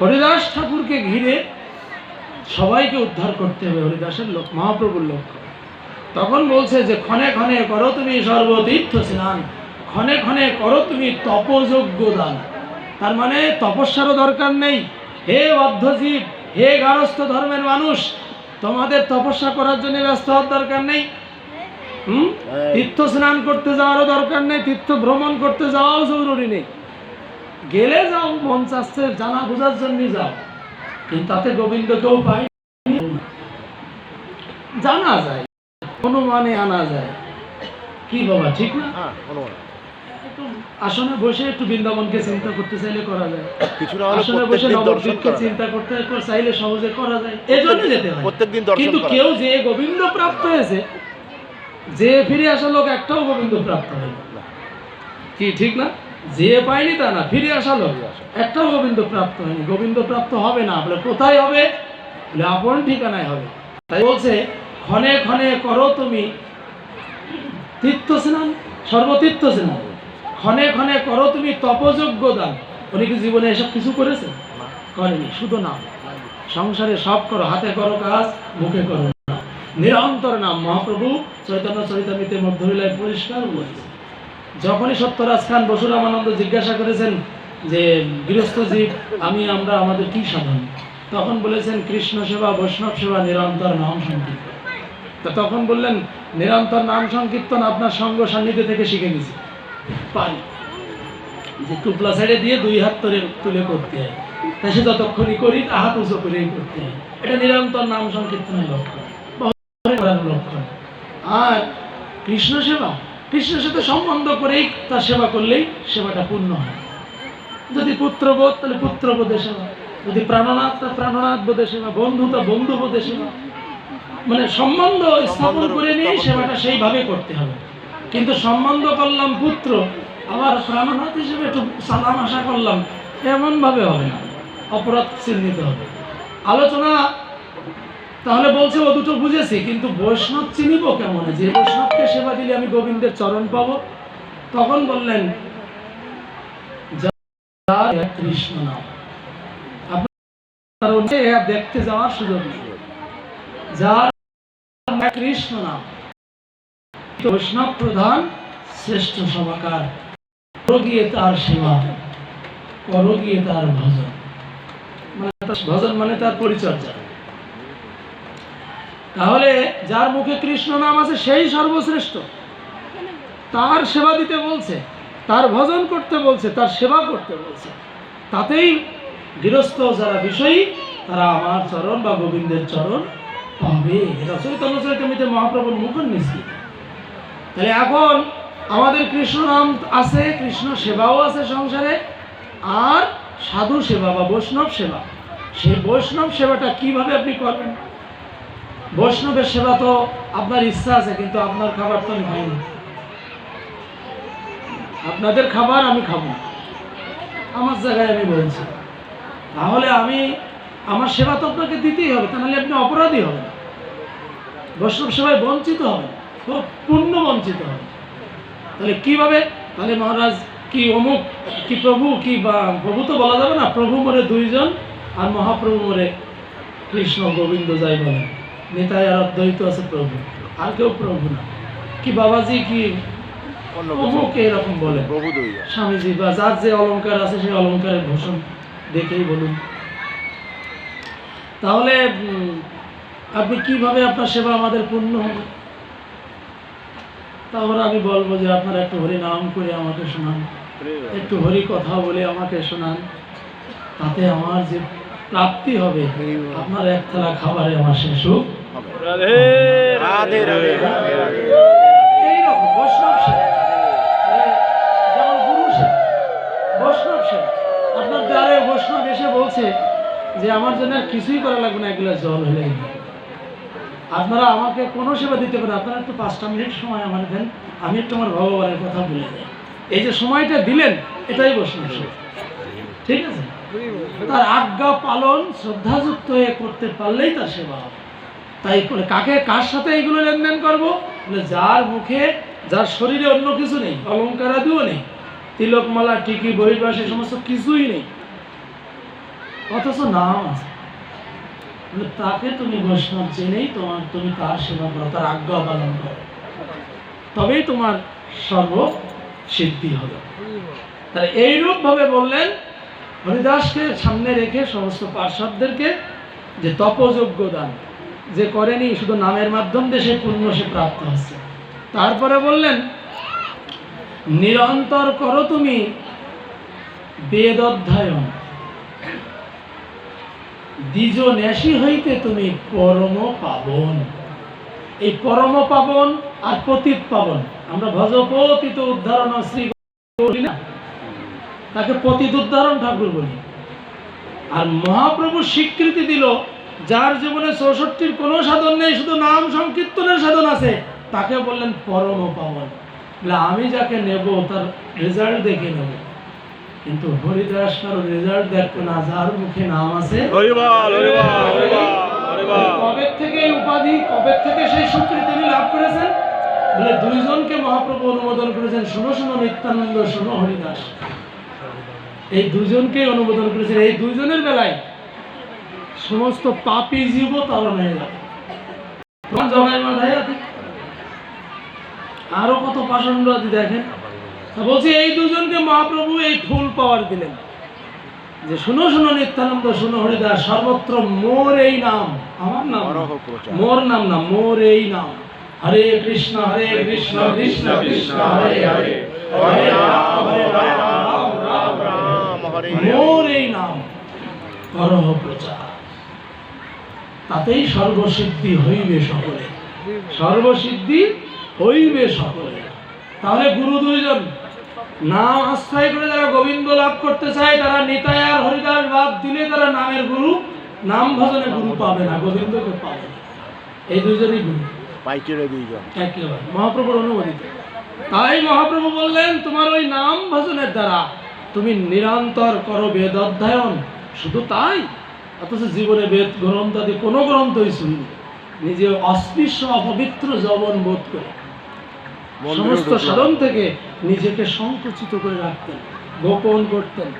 হরিদাস ঠাকুরকে ঘিরে সবাইকে উদ্ধার করতে হবে, হরিদাসের লোক, মহাপ্রভুর লক্ষ্য। তখন বলছে যে ক্ষণে ক্ষণে করো তুমি সর্বতীর্থ স্নান, ক্ষণে ক্ষণে করো তুমি তপযোগ্য দান। তার মানে তপস্যারও দরকার নেই। হে বদ্ধজীব, হে গারস্থ ধর্মের মানুষ, তোমাদের তপস্যা করার জন্য ব্যস্ত হওয়ার দরকার নেই। তীর্থ স্নান করতে যাওয়ারও দরকার নেই, তীর্থ ভ্রমণ করতে যাওয়াও জরুরি নেই। গেলে যাও, মন চাচ্ছে জানা বোঝার জন্য যাও, কিন্তু তাতে গোবিন্দ কেউ পাই জানা যায়, অনুমানে আনা যায়। কি বাবা, ঠিক না? একটু আসনে বসে একটু বৃন্দাবনকে চিন্তা করতে চাইলে করা যায়, আসনে বসে নবদ্বীপকে চিন্তা করতে চাইলে সহজে করা যায়। এজন্য যেতে হয়। কিন্তু কেউ যে গোবিন্দ প্রাপ্ত হয়েছে, যে ফিরে আসা লোক একটাও গোবিন্দ প্রাপ্ত হয়নি। কি ঠিক না? যে পায়নি তা না, ফিরে আসা লোক একটাও গোবিন্দ প্রাপ্ত হয়নি। গোবিন্দ প্রাপ্ত হবে না বলে কোথায় হবে? বলে আপন ঠিকানায় হবে। তাই বলছে ক্ষণে ক্ষণে করো তুমি তীর্থ স্নান, সর্বতীর্থ স্নান, ক্ষণে ক্ষণে করো তুমি তপযোগ্য দান। উনি কি জীবনে এসব কিছু করেছে? করেনি। শুধু নাম, সংসারে সব করো, হাতে করো কাজ, মুখে করো না, নিরন্তর নাম। মহাপ্রভু চৈতন্য চরিতামৃতে মধ্যবিলায় পরিষ্কার বলেছে। যখনই সত্যরাজ খান বসুরামানন্দ জিজ্ঞাসা করেছেন যে গৃহস্থ জীব আমরা আমাদের কি সাধন, তখন বলেছেন কৃষ্ণ সেবা, বৈষ্ণব সেবা, নিরন্তর নাম সংকীর্তন। তা তখন বললেন নিরন্তর নাম সংকীর্তন আপনার সঙ্গ সান্নিধ্য থেকে শিখে গেছি, পারি যে টুপলা সাইডে দিয়ে দুই হাত তুলে করতে হয়, তাই সে যতক্ষণই করি হাত উঁচু করেই করতে হয়। এটা নিরন্তর নাম সংকীর্তনের লক্ষণ, লক্ষণ। আর কৃষ্ণ সেবা, কৃষ্ণের সাথে সম্বন্ধ করেই তার সেবা করলেই সেবাটা পূর্ণ হয়। যদি পুত্রবোধ, তাহলে পুত্রবোধে সেবা, যদি প্রাণনাথ, তার প্রাণনাথ বোধে সেবা, বন্ধু তা বন্ধু বোধে সেবা। মানে সম্বন্ধ স্থাপন করে নিয়ে সেবাটা সেইভাবে করতে হবে। কিন্তু সম্বন্ধ করলাম পুত্র, আবার প্রাণনাথ হিসেবে একটু সালাম আশা করলাম, এমনভাবে হবে না, অপরাধ চিহ্নিত হবে। আলোচনা তাহলে বলছে ও দুটো বুঝেছি, কিন্তু বৈষ্ণব চিনিব কেমন? যে বৈষ্ণবকে সেবা দিলে আমি গোবিন্দের চরণ পাবো। তখন বললেন কৃষ্ণ নাম, আপনার দেখতে যাওয়ার সুযোগ নেই। যার কৃষ্ণ নাম, বৈষ্ণব প্রধান শ্রেষ্ঠ সমাকার, করো গিয়ে তার সেবা, করো গিয়ে তার ভজন। মানে ভজন মানে তার পরিচর্যা। তাহলে যার মুখে কৃষ্ণ নাম আছে সেই সর্বশ্রেষ্ঠ, তার সেবা দিতে বলছে, তার ভজন করতে বলছে, তার সেবা করতে বলছে। তাতেই গৃহস্থ যারা বিষয়ী তারা আমার চরণ বা গোবিন্দের চরণ পাবে। এটা চৈতন্য চরিতামৃতে মহাপ্রভুর মুখের নিশ্চিত। তাহলে এখন আমাদের কৃষ্ণ নাম আছে, কৃষ্ণ সেবাও আছে সংসারে, আর সাধু সেবা বা বৈষ্ণব সেবা। সেই বৈষ্ণব সেবাটা কিভাবে আপনি করবেন? বৈষ্ণবের সেবা তো আপনার ইচ্ছা আছে, কিন্তু আপনার খাবার তো আমি খাইনি। আপনাদের খাবার আমি খাবো, আমার জায়গায় আমি বলছি। তাহলে আমার সেবা তো আপনাকে দিতেই হবে, তাহলে আপনি অপরাধী হবেন, বৈষ্ণব সেবায় বঞ্চিত হবেন, পূর্ণ বঞ্চিত হবেন। তাহলে কিভাবে? তাহলে মহারাজ কি অমুক কি প্রভু কি, বা প্রভু তো বলা যাবে না, প্রভু মরে দুইজন আর মহাপ্রভু মরে কৃষ্ণ গোবিন্দ যাই বলেন, নিতাই আর অদ্বৈত আছে প্রভু, আর কেউ প্রভু না। কি বাবাজি কি অমুক এরকম বলে স্বামীজি, বা যার যে অলঙ্কার আছে সেই অলঙ্কারের ভূষণ দেখেই বলুন। তাহলে আপনি কিভাবে আপনার সেবা আমাদের পূর্ণ হবে? তারপরে আমি বলবো যে আপনারা একটু হরি নাম করে আমাকে শোনান, একটু হরি কথা বলে আমাকে শোনান, তাতে আমার যে প্রাপ্তি হবে, আপনার এক থালা খাবারে আমার শেষ হোক। রাধে রাধে রাধে রাধে। এইরকম বৈষ্ণব সেবা, যেমন গুরু সেবা, বৈষ্ণব সেবা। আপনার দ্বারে বৈষ্ণব এসে বলছে যে আমার জন্য আর কিছুই করা লাগবে না, এগুলো জল হলে আপনারা আমাকে কোনো সেবা দিতে পারেন, আপনারা একটু 5টা মিনিট সময় আমার দেন, আমি একটু আমার ভগবানের কথা বলে যাই। এই যে সময়টা দিলেন, এটাই বৈষ্ণব সেবা, ঠিক আছে? তার আজ্ঞা পালন শ্রদ্ধাযুক্ত হয়ে করতে পারলেই তার সেবা হবে। তাই করে কার সাথে এইগুলো লেনদেন করবো? বলে যার মুখে, যার শরীরে অন্য কিছু নেই, অলঙ্কার আদিও নেই, তিলকমালা টিকি বহির্বাস এই সমস্ত কিছুই নেই, অথচ নাম আছে, তাকে তুমি বৈষ্ণব জেনেই তুমি তার সেবা করো, তার আজ্ঞা পালন করো, তবেই তোমার সর্ব সিদ্ধি হবে। তাহলে এইরূপ ভাবে বললেন হরিদাসকে সামনে রেখে সমস্ত পার্শ্বদেরকে, যে তপযোগ্য দান যে করেনি, শুধু নামের মাধ্যম দিয়ে সে পুণ্য সে প্রাপ্ত হচ্ছে। তারপরে বললেন নিরন্তর করো তুমি বেদ অধ্যয়ন, দ্বিজ ন্যাসী হইতে তুমি পরম পাবন। এই পরম পাবন আর পতিত পাবন, আমরা ভজ পতিত উদ্ধারণ শ্রী বলি না, তাকে পতিত উদ্ধারণ ঠাকুর বলি। আর মহাপ্রভু স্বীকৃতি দিল যার জীবনে 64র কোনো সাধন নেই, শুধু নাম সংকীর্তনের সাধন আছে, তাকে বললেন পরম পাবন। আমি যাকে নেব তার রেজাল্ট দেখে নেব, কিন্তু হরিদাস কারো রেজাল্ট দেখবে না, যার মুখে নাম আছে। কবে থেকে এই উপাধি, কবে থেকে সেই স্বীকৃতি তিনি লাভ করেছেন? বলে দুইজনকে মহাপ্রভু অনুমোদন করেছেন, শোনো শোনো নিত্যানন্দ, শোনো হরিদাস, এই দুজনকে অনুমোদন করেছেন। এই দুইজনের বেলায় সমস্ত পাপী জীব তারা হয়ে যাবে। আরো কত পাষণ্ড আদি দেখেন। বলছি এই দুজনকে মহাপ্রভু এই ফুল পাওয়ার দিলেন, যে শুনো শুনো নিত্যানন্দ, শুনো হরিদাস, সর্বত্র মোর এই নাম, আমার নাম, মোর নাম না, মোর এই নাম, হরে কৃষ্ণ কৃষ্ণ কৃষ্ণ হরে হরে, হরে রাম রাম রাম হরে হরে, মোর এই নাম করহ প্রচার, তাতেই সর্বসিদ্ধি হইবে সকলে, সর্বসিদ্ধি হইবে সকলে। তাহলে গুরু দুইজন, নাম আশ্রয় করে যারা গোবিন্দ লাভ করতে চায়, তারা নিতাই আর হরিদাস বাদ দিলে তারা নামের গুরু, নাম ভজনে গুরু পাবে না, গোবিন্দকে পাবে না। এই দুইজনই গুরু, একেবারে মহাপ্রভুর অনুমোদিত। তাই মহাপ্রভু বললেন তোমার ওই নাম ভজনের দ্বারা তুমি নিরন্তর করো বেদ অধ্যয়ন। শুধু তাই, অথচ জীবনে বেদ গ্রন্থ আদি কোনো গ্রন্থই শুনি, নিজে অস্পৃশ্য অপবিত্র যৌবন বোধ করে সমস্ত সাধন থেকে নিজেকে সংকুচিত করে রাখতেন, গোপন করতেন।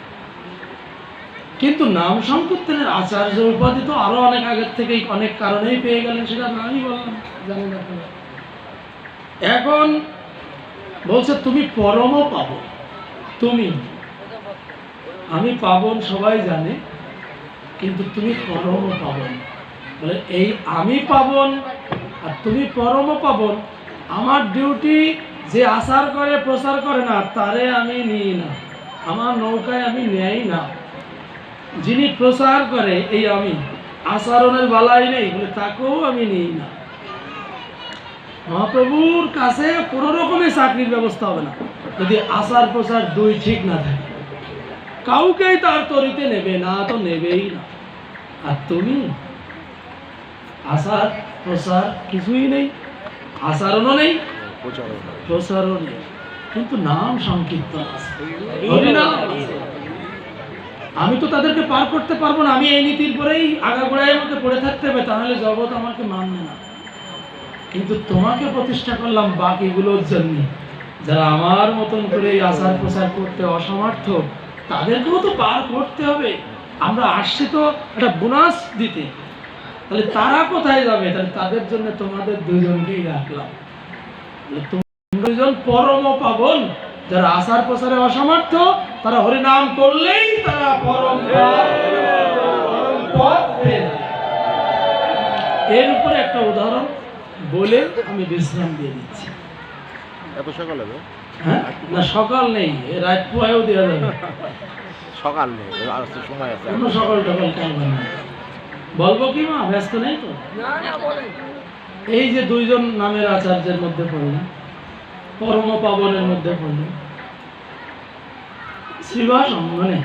কিন্তু নাম সংকীর্তনের আচার্য উপাধি তো আরো অনেক আগের থেকেই অনেক কারণেই পেয়ে গেলেন, সেটা আমি বললাম, জানেন আপনারা। এখন বলছে তুমি পরম পাবন, তুমি, আমি পাবন সবাই জানে, কিন্তু তুমি পরম পাবন। বলে এই আমি পাবন আর তুমি পরম পাবন, আমার ডিউটি যে আচার করে প্রচার করে না তারে আমি নিই না, আমার নৌকায় আমি নেই না। যিনি প্রচার করে এই আমি, আচরণের বালাই নেই বলে তাকেও আমি নিই না। মহাপ্রভুর কাছে কোনো রকমের চাকরির ব্যবস্থা হবে না যদি আচার প্রচার দুই ঠিক না থাকে, কাউকেই তার তরিতে নেবে না, তো নেবেই না। আর তুমি আচার প্রচার কিছুই নেই, আচরণও নেই, প্রচারও নেই, কিন্তু নাম সংকীর্তন আছে, হরিনাম আছে। আমি তো তাদেরকে পার করতে পারবো না, আমি এই নীতির পরেই আগাগোড়ায় আমাকে পড়ে থাকতে হবে, তাহলে জগৎ আমাকে মানবে না। কিন্তু তোমাকে প্রতিষ্ঠা করলাম বাকিগুলোর জন্য, যারা আমার মতন করে এই আচার প্রচার করতে অসমর্থ, তাদেরকেও তো পার করতে হবে। আমরা আসছি তো একটা বোনাস দিতে, তাহলে তারা কোথায় যাবে? তাহলে তাদের জন্য তোমাদের দুইজনকেই রাখলাম। দুইজন পরম পাবন, যারা আচার প্রচারে অসমর্থ, তারা হরিনাম করলেই তারা পরম পদ পেয়ে যাবে। এর উপরে একটা উদাহরণ বলে আমি বিশ্রাম দিয়ে দিচ্ছি। এত সকাল হবে? হ্যাঁ, না সকাল নেই, রাত পোয়াও দেওয়া যাবে। সকাল নেই, আর তো সময় আছে। কোনো সকাল টকাল কারবার নেই। বলবো কি মা, ব্যস্ত নেই তো? এই যে দুইজন নামের আচার্যের মধ্যে পড়লেন, পরম পাবনের মধ্যে পড়লেন, শ্রীবাস মানে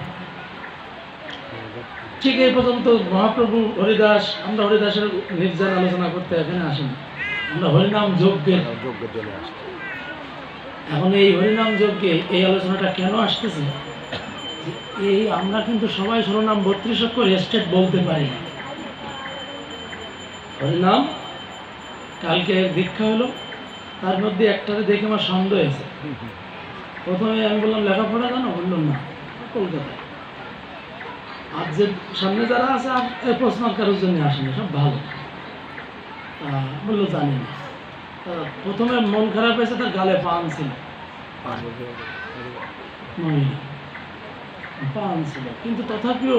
ঠিক এই পর্যন্ত মহাপ্রভু হরিদাস, আমরা হরিদাসের নির্যান আলোচনা করতে এখানে আসিনি, আমরা হরিনাম যজ্ঞের জন্য আসছে। এখন এই হরিনাম যজ্ঞে এই আলোচনাটা কেন আসতেছে? এই আমরা কিন্তু সবাই শিরোনাম 32 অক্ষর স্টেট বলতে পারি না। হরিনাম কালকে দীক্ষা হলো, তার মধ্যে একটারে দেখে আমার সন্দেহ হয়েছে। প্রথমে আমি বললাম লেখাপড়া জানো? বললাম না, কলকাতায়। আর যে সামনে যারা আছে আর এই প্রশ্ন কারোর জন্য আসেনি, সব ভালো। বললো জানি না। প্রথমে মন খারাপ হয়েছে, তার গালে পান ছিল, পান ছিল, কিন্তু তথাপিও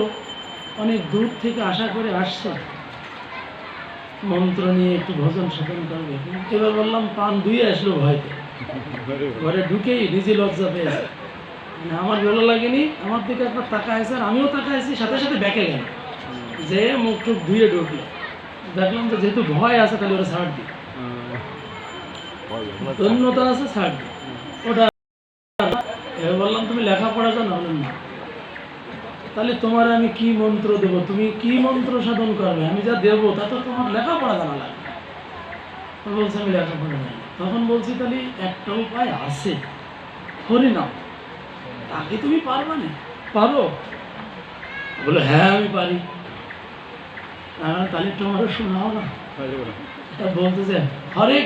অনেক দূর থেকে আশা করে আসছে মন্ত্র নিয়ে একটু ভজন সাধন করবে। এবার বললাম পান ধুয়ে আসলো ভয়তে, ঘরে ঢুকেই নিজে লজ্জা পেয়েছে। মানে আমার ভালো লাগেনি, আমার দিকে একবার তাকাইছে, আর আমিও তাকাইছি, সাথে সাথে ব্যাকে গেল, যে মুখ টুক ধুয়ে ঢুকলো। দেখলাম যে যেহেতু ভয় আছে, তাহলে ওরা ছাড় দিই, ধন্যতা আছে, ছাড় দিই ওটা। এবার বললাম তুমি লেখাপড়া জানো? বললাম না। তাহলে তোমার আমি কি মন্ত্র দেবো? তুমি কি মন্ত্র সাধন করবে? আমি যা দেবো তা তো তোমার লেখাপড়া জানা লাগবে। বলছে আমি লেখাপড়া জানি। তখন বলছি তাহলে একটা উপায় আছে, হরিনাম, তাকে তুমি পারবা না? পারো? বলে হ্যাঁ আমি পারি। তাহলে তোমারও শোনাও না। বলতেছে হরে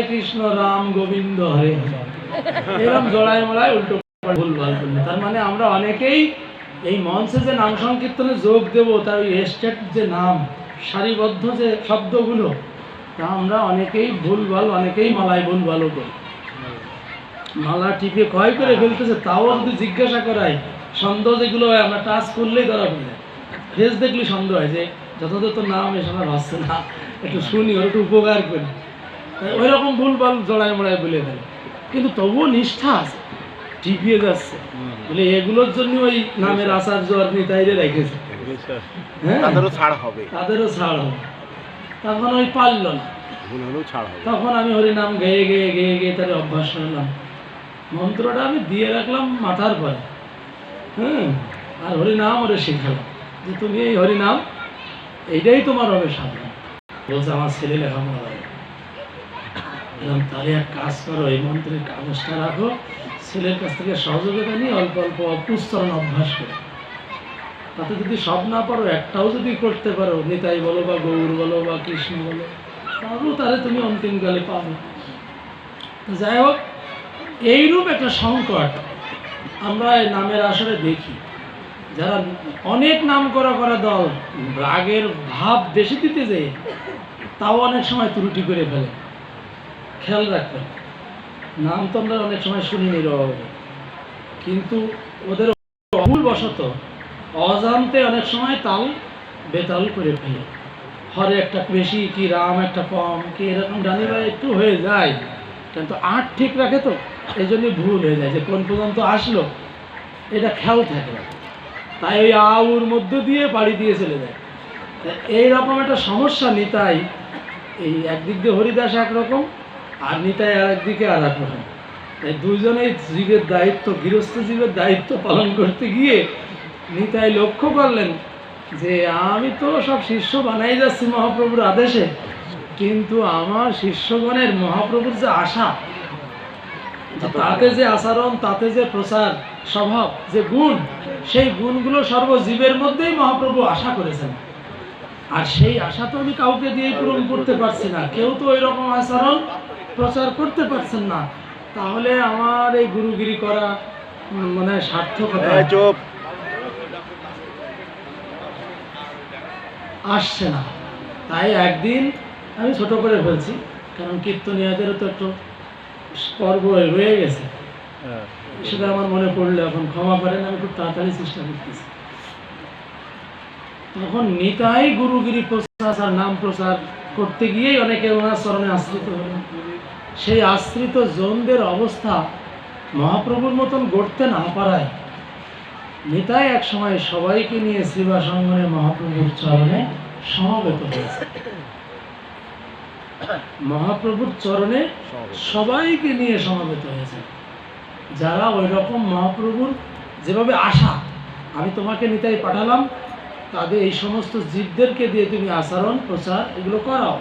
কৃষ্ণ রাম গোবিন্দ হরে হরে, এরকম জড়ায় মড়ায় উল্টো ভুলভাল করলে। তার মানে আমরা অনেকেই এই মঞ্চে যে নাম সংকীর্তনে যোগ দেবো, তার ওই এস্টেট যে নাম সারিবদ্ধ যে শব্দগুলো, তা আমরা অনেকেই ভুলভাল, অনেকেই মালায় ভুলভালও করি। মালা টিপে ক্ষয় করে ফেলতেছে, তাও যদি জিজ্ঞাসা করাই, সন্দেহ যেগুলো হয় আমরা টাচ করলেই ধরা পড়ে যায়। ফেস দেখলে সন্দেহ হয় যে যথাযথ নাম এসে আমার হচ্ছে না, একটু শুনি, ওর একটু উপকার করি। ওই রকম ভুলভাল জড়ায় মোড়ায় বলে দেয়, কিন্তু তবুও নিষ্ঠা আছে, টিপিয়ে যাচ্ছে। বলে এগুলোর জন্য ওই নামের আচার্য আর নিতাইরে রেখেছে, হ্যাঁ তাদেরও ছাড় হবে, তাদেরও ছাড় হবে। তখন ওই পারল না, ছাড় হবে। তখন আমি হরিনাম গেয়ে গেয়ে গেয়ে গেয়ে তার অভ্যাস করলাম। মন্ত্রটা আমি দিয়ে রাখলাম মাথার পরে, আর হরিনাম ওরে শিখালাম যে তুমি এই হরিনাম, এইটাই তোমার হবে সাধন। বলছে আমার ছেলে লেখাপড়া হবে। তাহলে এক কাজ করো, এই মন্ত্রের কাগজটা রাখো, ছেলের কাছ থেকে সহযোগিতা নিয়ে অল্প অল্প উচ্চারণ অভ্যাস করো। তাতে যদি সব না পারো, একটাও যদি করতে পারো, নিতাই বলো বা গৌর বলো বা কৃষ্ণ বলো, তাহলেও তাহলে তুমি অন্তিমকালে পাবে। যাই হোক, এইরূপ একটা সংকট আমরা এই নামের আসরে দেখি। যারা অনেক নাম করা দল রাগের ভাব বেশি দিতে যায়, তাও অনেক সময় ত্রুটি করে ফেলে। খেয়াল রাখবেন, নাম তো আমরা অনেক সময় শুনি নীরবে, কিন্তু ওদের ভুলবশত অজান্তে অনেক সময় তাল বেতাল করে ফেলে। হরে একটা বেশি কি রাম একটা কম কি এরকম জানি বা একটু হয়ে যায়, কিন্তু আট ঠিক রাখে তো, এই জন্যই ভুল হয়ে যায় যে কোন পর্যন্ত আসলো এটা খেয়াল থাকে না, তাই ওই আউর মধ্য দিয়ে পাড়ি দিয়ে চলে যায়। এইরকম একটা সমস্যা নিতাই, এই একদিক দিয়ে হরিদাস একরকম আর নিতাই আর একদিকে আর এক রকম। তাই দুইজনেই জীবের দায়িত্ব, গৃহস্থ জীবের দায়িত্ব পালন করতে গিয়ে নিতাই লক্ষ্য করলেন যে আমি তো সব শিষ্য বানাই যাচ্ছি মহাপ্রভুর আদেশে, কিন্তু আমার শিষ্যগণের মহাপ্রভুর যে আশা, তাতে যে আচরণ, তাতে যে প্রচার স্বভাব, যে গুণ, সেই গুণগুলো সর্বজীবের মধ্যেই মহাপ্রভু আশা করেছেন। আর সেই আশা তো আমি কাউকে দিয়ে পূরণ করতে পারছি না, কেউ তো ওই রকম আচরণ প্রচার করতে পারছেন না, তাহলে আমার এই গুরুগিরি করা মানে সার্থকতা আসছে না। তাই একদিন আমি ছোট করে বলছি, কারণ কীর্তনীয়দেরও তো একটু পর্ব রয়ে গেছে, সেটা আমার মনে পড়লে এখন ক্ষমা করেন, আমি খুব তাড়াতাড়ি চেষ্টা করতেছি। তখন নিতাই গুরুগিরি প্রচার আর নাম প্রচার করতে গিয়েই অনেকে ওনার চরণে আশ্রিত হলেন। সেই আশ্রিত জনদের অবস্থা মহাপ্রভুর মতন গড়তে না পারায় নিতাই এক সময় সবাইকে নিয়ে শ্রীবাস অঙ্গনে মহাপ্রভুর চরণে সমবেত হয়েছে। মহাপ্রভুর চরণে সবাইকে নিয়ে সমবেত হয়েছে, যারা ওই রকম মহাপ্রভুর যেভাবে আশা, আমি তোমাকে নিতাই পাঠালাম, তাদের এই সমস্ত জীবদেরকে দিয়ে তুমি আচরণ প্রচার এগুলো করাও।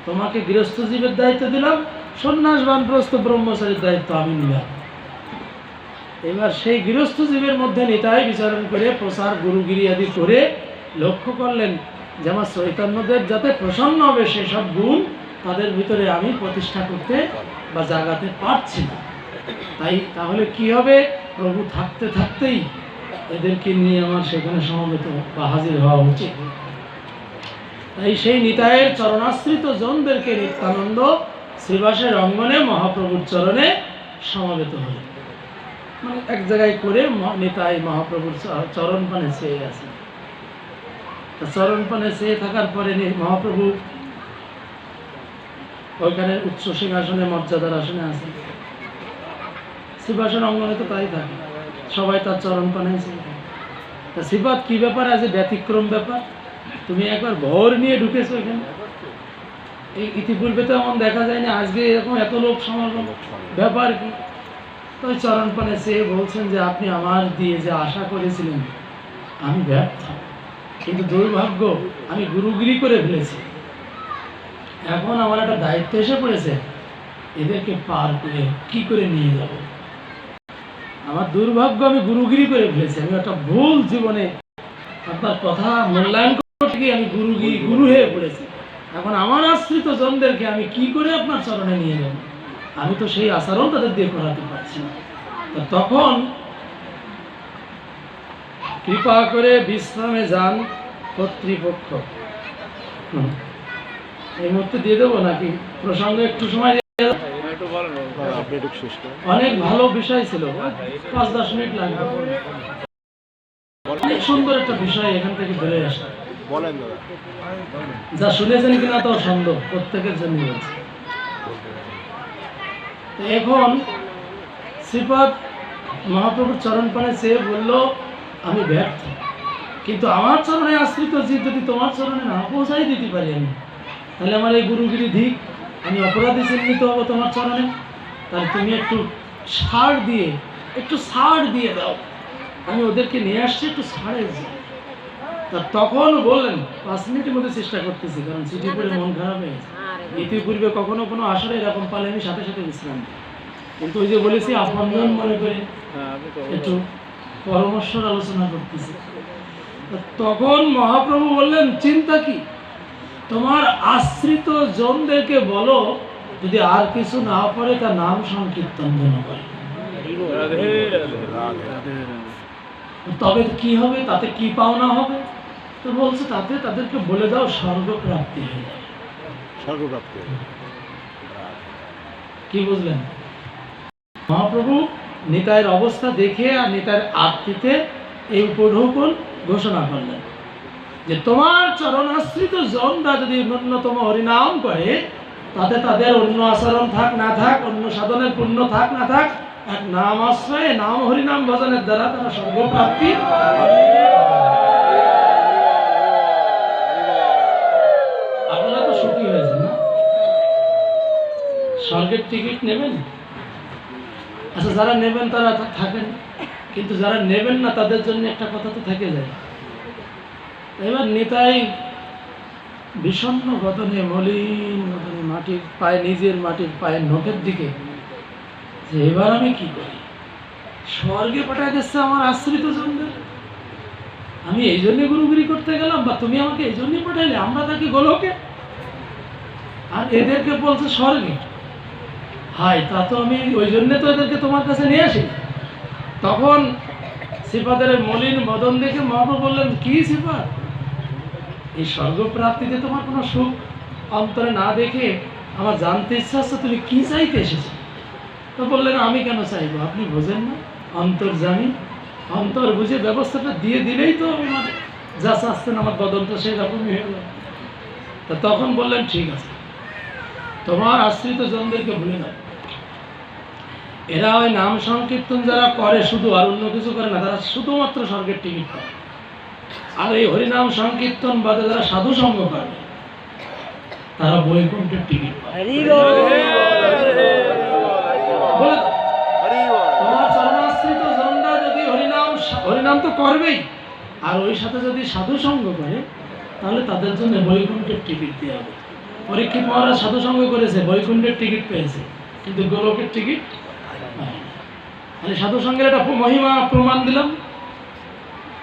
তোমাকে গৃহস্থ জীবের দায়িত্ব দিলাম, সন্ন্যাস বানপ্রস্থ ব্রহ্মচারীর দায়িত্ব আমি নিলাম। এবার সেই গৃহস্থ জীবের মধ্যে নিতাই বিচারণ করে প্রচার গুরুগিরি আদি করে লক্ষ্য করলেন যে আমার চৈতন্যদেব যাতে প্রসন্ন হবে সেসব গুণ তাদের ভিতরে আমি প্রতিষ্ঠা করতে বা জাগাতে পারছি না। তাহলে কি হবে, প্রভু থাকতে থাকতেই এদেরকে নিয়ে আমার সেখানে সমবেত বা হাজির হওয়া উচিত। তাই সেই নিতাইয়ের চরণাশ্রিত জনদেরকে নিত্যানন্দ শ্রীবাসের অঙ্গনে মহাপ্রভুর চরণে সমবেত হল। মানে এক জায়গায় করে নিতাই মহাপ্রভুর চরণ পানে চেয়ে আছে। চরণ পানে চেয়ে থাকার পরে মহাপ্রভু ওইখানে উচ্চ সিংহাসনে মর্যাদার আসনে আছে। শ্রীবাসের অঙ্গনে তো তাই থাকে, সবাই তার চরণ পানে চেয়ে থাকে। তা শ্রীপাদ কি ব্যাপার, আজ ব্যতিক্রম ব্যাপার, তুমি একবার ভর নিয়ে ঢুকেছো এখানে। এই ইতিপূর্বে তো এমন দেখা যায়নি, আজকে এরকম এত লোক সমাগম, ব্যাপার কি? তো ওই চরণ পানে চেয়ে বলছেন যে আপনি আমার দিয়ে যে আশা করেছিলেন আমি ব্যর্থ, কিন্তু দুর্ভাগ্য আমি গুরুগিরি করে ফেলেছি। এখন আমার একটা দায়িত্ব এসে পড়েছে, এদেরকে পার করে কি করে নিয়ে যাব। আমার দুর্ভাগ্য আমি গুরুগিরি করে ফেলেছি, আমি একটা ভুল জীবনে আপনার কথা মূল্যায়ন করতে গিয়ে আমি গুরু হয়ে পড়েছি। এখন আমার আশ্রিত জনদেরকে আমি কি করে আপনার চরণে নিয়ে যাব, আমি তো সেই আচরণ তাদের দিয়ে করাতে পারছি না। তখন কৃপা করে বিশ্রামে যান কর্তৃপক্ষ। এই মুহূর্তে দিয়ে দেবো নাকি প্রসঙ্গে একটু সময় দিয়ে দেবো? অনেক ভালো বিষয় ছিল, 5-10 মিনিট লাগবে। অনেক সুন্দর একটা বিষয় এখান থেকে বেড়ে আসে, যা শুনেছেন কিনা তো সন্দেহ, প্রত্যেকের জন্য বলছে। এখন শ্রীপাদ মহাপ্রভুর চরণ পানে চেয়ে বলল আমি ব্যর্থ, কিন্তু আমার চরণে আশ্রিত জীব যদি তোমার চরণে না পৌঁছাই দিতে পারি আমি, তাহলে আমার এই গুরুগিরি ধিক, আমি অপরাধী চিহ্নিত হবো তোমার চরণে। তাহলে তুমি একটু ছাড় দিয়ে দাও, আমি ওদেরকে নিয়ে আসছি, একটু ছাড়ে যাও। তা তখন বললেন 5 মিনিটের মধ্যে চেষ্টা করতেছি, কারণ চিঠি পড়ে মন খারাপ হয়ে গেছে। ইতিপূর্বে কখনো কোনো আসলে এরকম পালে আমি সাথে সাথে বিশ্রাম দিই, কিন্তু ওই যে বলেছি আপনজন মনে করে একটু পরামর্শের আলোচনা করতেছি। তখন মহাপ্রভু বললেন চিন্তা কি, তোমার আশ্রিত জনদেরকে বলো যদি আর কিছু না পারে তার নাম সংকীর্তন যেন করে, তবে কি হবে, তাতে কি পাওনা হবে? তো বলছে তাতে তাদেরকে বলে দাও স্বর্গপ্রাপ্তি হয়ে যাবে। স্বর্গপ্রাপ্তি কি বুঝলেন? মহাপ্রভু নিতাইয়ের অবস্থা দেখে আর নিতাইয়ের আত্মীতে এই উপঢৌকন ঘোষণা করলেন যে তোমার চরণাশ্রিত জনরা যদি ন্যূনতম হরিনাম করে, তাতে তাদের অন্য আচরণ থাক না থাক, অন্য সাধনের পুণ্য থাক না থাক, এক নাম আশ্রয়ে নাম হরিনাম ভজনের দ্বারা তারা স্বর্গপ্রাপ্তি। আপনারা তো সুখী হয়েছেন না? স্বর্গের টিকিট নেবেন? আচ্ছা, যারা নেবেন তারা থাকেন, কিন্তু যারা নেবেন না তাদের জন্য একটা কথা তো থেকে যায়। এবার নিতাই বিষণ্ণ বদনে, মলিন বদনে, মাটির পায়ে, নিজের মাটির পায়ের নখের দিকে, যে এবার আমি কি করি, স্বর্গে পাঠায় দিচ্ছে আমার আশ্রিত জনদের, আমি এই জন্য গুরুগিরি করতে গেলাম, বা তুমি আমাকে এই জন্যই পাঠাইলে, আমরা থাকি গোলকে, আর এদেরকে বলছে স্বর্গে। হাই, তা তো আমি ওই জন্য তো এদেরকে তোমার কাছে নিয়ে আসি। তখন শ্রীপাদের মলিন বদন দেখে মহাপ্রভু বললেন কি শ্রীপাদ, এই স্বর্গপ্রাপ্তিতে তোমার কোনো সুখ অন্তরে না দেখে আমার জানতে ইচ্ছা হচ্ছে তুমি কি চাইতে এসেছো। তো বললেন আমি কেন চাইবো, আপনি বোঝেন না, অন্তর জানি, অন্তর বুঝে ব্যবস্থাটা দিয়ে দিলেই তো আমার যা চাচ্ছেন আমার বদনটা সেই রকমই হয়ে গেল। তা তখন বললেন ঠিক আছে, তোমার আশ্রিত জনদেরকে ভুলে দাও। এরা ওই নাম সংকীর্তন যারা করে শুধু, আর অন্য কিছু করে না, তারা শুধুমাত্র স্বর্গের টিকিট পায়। আর এই হরিনাম সংকীর্তন বাদে যারা সাধু সঙ্গ করে তারা বৈকুণ্ঠের টিকিট পায়। বলে দাও, তোমার চরণাশ্রিত জনরা যদি হরিনাম তো করবেই, আর ওই সাথে যদি সাধু সঙ্গ করে তাহলে তাদের জন্য বৈকুণ্ঠের টিকিট দেওয়া হবে। পরীক্ষিত মহারাজ সাধু সঙ্গ করেছে, বৈকুণ্ঠের টিকিট পেয়েছে, কিন্তু গোলকের টিকিট সাধু সঙ্গের একটা মহিমা প্রমাণ দিলাম।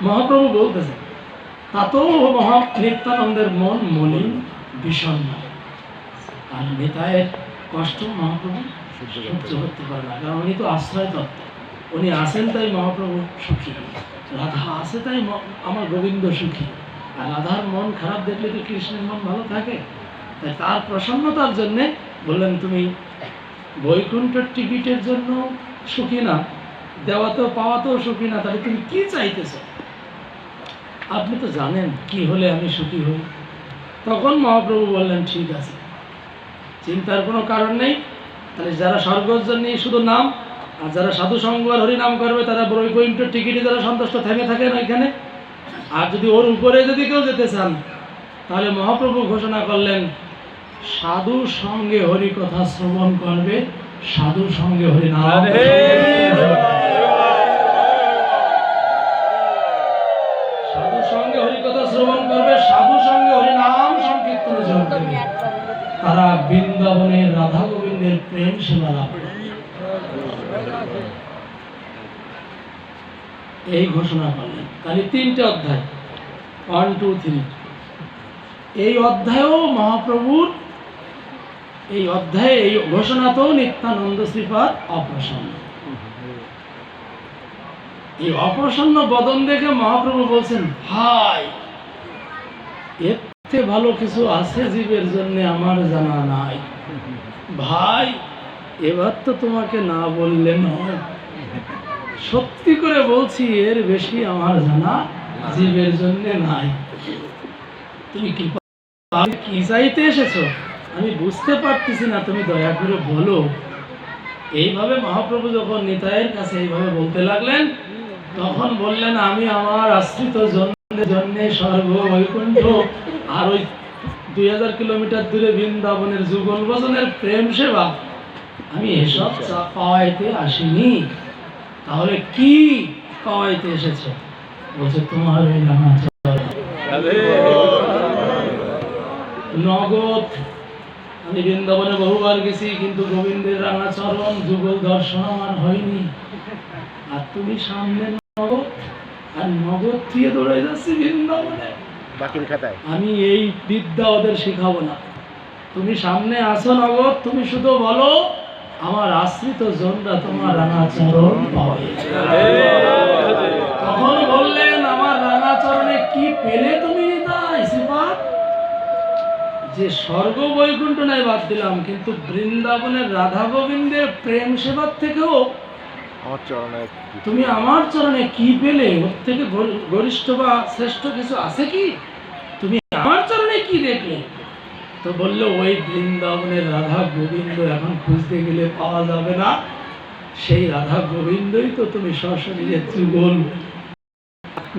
মহাপ্রভু বলতেছে, তাতেও নিত্যানন্দের মন মলিন বিষণ্ণ, আর নিতায়ের কষ্ট মহাপ্রভু সহ্য করতে পারে না, কারণ উনি তো আশ্রয় তত্ত্ব, উনি আসেন তাই মহাপ্রভু সুখী, রাধা আসে তাই আমার গোবিন্দ সুখী। আর রাধার মন খারাপ দেখলে তো কৃষ্ণের মন ভালো থাকে। তাই তার প্রসন্নতার জন্যে বললেন, তুমি বৈকুণ্ঠের টিকিটের জন্য সুখী না, দেওয়াতেও পাওয়াতেও সুখী না, তাহলে তুমি কি চাইতেছ? আপনি তো জানেন কি হলে আমি সুখী হই। তখন মহাপ্রভু বললেন, ঠিক আছে, চিন্তার কোনো কারণ নেই। তাহলে যারা স্বর্গের জন্য শুধু নাম, আর যারা সাধু সঙ্গ আর হরিনাম করবে তারা বৈকুণ্ঠের টিকিটে যারা সন্তুষ্ট থেমে থাকেন ওইখানে। আর যদি ওর উপরে যদি কেউ যেতে চান, তাহলে মহাপ্রভু ঘোষণা করলেন, সাধু সঙ্গে হরি কথা শ্রবণ করবে, সাধু সঙ্গে হরিনাম, সাধু সঙ্গে হরি কথা শ্রবণ করবে, সাধু সঙ্গে হরিনাম সংকীর্তনে যোগ দেবে, তারা বৃন্দাবনের রাধা গোবিন্দের প্রেম সেবা লাভ করবে। এই ঘোষণা করলেন। তাহলে 3টে অধ্যায়, 1, 2, 3। এই অধ্যায়েও মহাপ্রভুর এই অধ্যায়ে এই ঘোষণাতেও নিত্যানন্দ শ্রীপাদ অপ্রসন্ন। এই অপ্রসন্ন বদন দেখে মহাপ্রভু বলছেন, ভাই এর থেকে ভালো কিছু আছে জীবের জন্য আমার জানা নাই। ভাই এবার তো তোমাকে না বললে নয়, সত্যি করে বলছি, এর বেশি আমার জানা জীবের জন্য নাই। তুমি কি চাইতে এসেছো আমি বুঝতে পারতেছি না, তুমি দয়া করে বলো। এইভাবে মহাপ্রভু যখন নিতাইয়ের কাছে এইভাবে বলতে লাগলেন, তখন বললেন, আমি আমার আশ্রিত জনদের জন্য স্বর্গ বৈকুণ্ঠ আর ওই 2000 কিলোমিটার দূরে বৃন্দাবনের যুগল ভজনের প্রেম সেবা, আমি এসব পাওয়াইতে আসিনি। তাহলে কি পাওয়াইতে এসেছো? বলছে, তোমার ওই নগদ। আমি বৃন্দাবনে বহুবার গেছি, কিন্তু গোবিন্দের রাঙাচরণ যুগল দর্শন আমার হয়নি। আর তুমি সামনে নগদ, আর নগদ দিয়ে দৌড়ে যাচ্ছি বৃন্দাবনে। আমি এই বিদ্যা ওদের শেখাবো না। তুমি সামনে আসো নগদ, তুমি শুধু বলো, আমার আশ্রিত জনরা তোমার রাঙাচরণ পাবে। তখন বললেন, আমার রাঙাচরণে কি পেলে তুমি নিতাই শ্রীপাদ? যে স্বর্গ বৈকুণ্ঠ নাই বাদ দিলাম, কিন্তু বৃন্দাবনের রাধা গোবিন্দের প্রেম সেবার থেকেও তুমি আমার চরণে কি পেলে? ওর থেকে গরিষ্ঠ বা শ্রেষ্ঠ কিছু আছে কি? তুমি আমার চরণে কি দেখলে? তো বললো, ওই বৃন্দাবনের রাধা গোবিন্দ এখন খুঁজতে গেলে পাওয়া যাবে না, সেই রাধা গোবিন্দই তো তুমি সশরীরে যুগল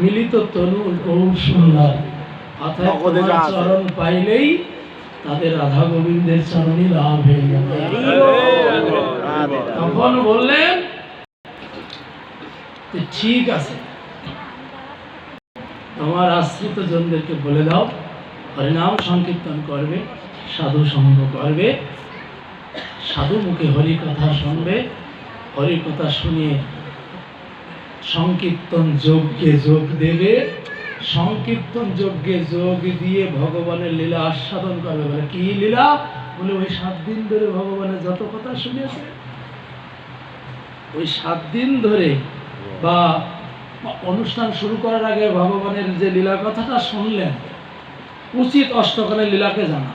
মিলিত তনু গৌর সুন্দর। অর্থাৎ তোমার চরণ পাইলেই তাদের রাধা গোবিন্দের চরণই লাভ হয়ে যাবে। তখন বললেন, ঠিক আছে, তোমার আশ্রিত জনদেরকে বলে দাও, হরিনাম সংকীর্তন করবে, সাধু সঙ্গ করবে, সাধু মুখে হরি কথা শুনবে, হরি কথা শুনিয়ে সংকীর্তন যজ্ঞে যোগ দেবে, সংকীর্তন যজ্ঞে যোগ দিয়ে ভগবানের লীলা আস্বাদন করবে। বলে, কি লীলা? বলে, ওই 7 দিন ধরে ভগবানের যত কথা শুনেছে, ওই 7 দিন ধরে বা অনুষ্ঠান শুরু করার আগে ভগবানের যে লীলা কথাটা শুনলেন, উচিত অষ্টকালীন লীলাকে জানা।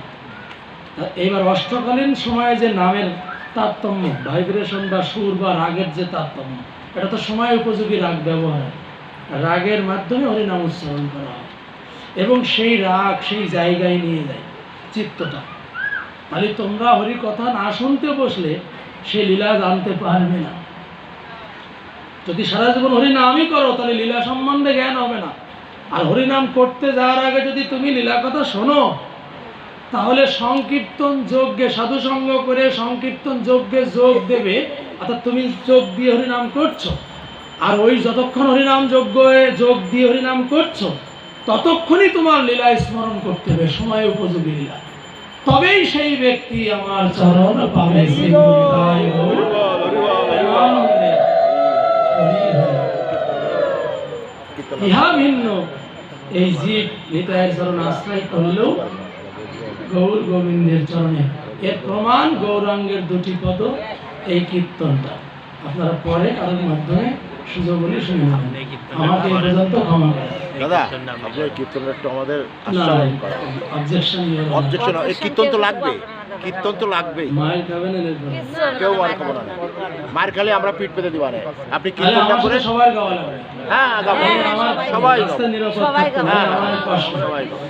এইবার অষ্টকালীন সময়ে যে নামের তারতম্য, ভাইব্রেশন বা সুর বা রাগের যে তারতম্য, এটা তো সময় উপযোগী রাগ ব্যবহার, রাগের মাধ্যমে হরিনাম উচ্চারণ করা হয় এবং সেই রাগ সেই জায়গায় নিয়ে যায়। চিত্তটা। মানে তোমরা হরি কথা না শুনতে বসলে সে লীলা জানতে পারবে না। যদি সারা জীবন হরিনামই করো তাহলে লীলা সম্বন্ধে জ্ঞান হবে না। আর হরিনাম করতে যাওয়ার আগে যদি তুমি লীলা কথা শোনো তাহলে সংকীর্তন যজ্ঞে সাধু সঙ্গ করে সংকীর্তন যজ্ঞে যোগ দেবে, অর্থাৎ তুমি যোগ দিয়ে হরিনাম করছো, আর ওই যতক্ষণ হরিনাম যোগ দিয়ে হরিনাম করছো ততক্ষণই তোমার লীলা স্মরণ করতে হবে, সময় উপযোগী লীলা। তবেই সেই ব্যক্তি আমার চরণ পাবে। ইহা ভিন্ন এই জীব নিতায়ের চরণ আশ্রয় করলেও গৌর গোবিন্দের চরণে, এর প্রমাণ গৌরাঙ্গের দুটি পদ এই কীর্তনটা। আপনারা পরে কারোর মাধ্যমে সুযোগ বলে শুনে নেবেন। আমাকে এ পর্যন্ত ক্ষমা করেন। দাদা আপনি কীর্তনটা একটু আমাদের আস্বাদন করা। অবজেকশন এই কীর্তন তো লাগবে, কীর্তন তো লাগবেই। মায়ের খাবেন কেউ মার খাবো না, মার খালে আমরা পিঠ পেতে দিবা না। আপনি কীর্তনটা করে সবার গাওয়া লাগবে। হ্যাঁ গাবো, সবাই গাবো। নিরাপদ থাকতে হবে, আমার কষ্ট। সবাই গাবো।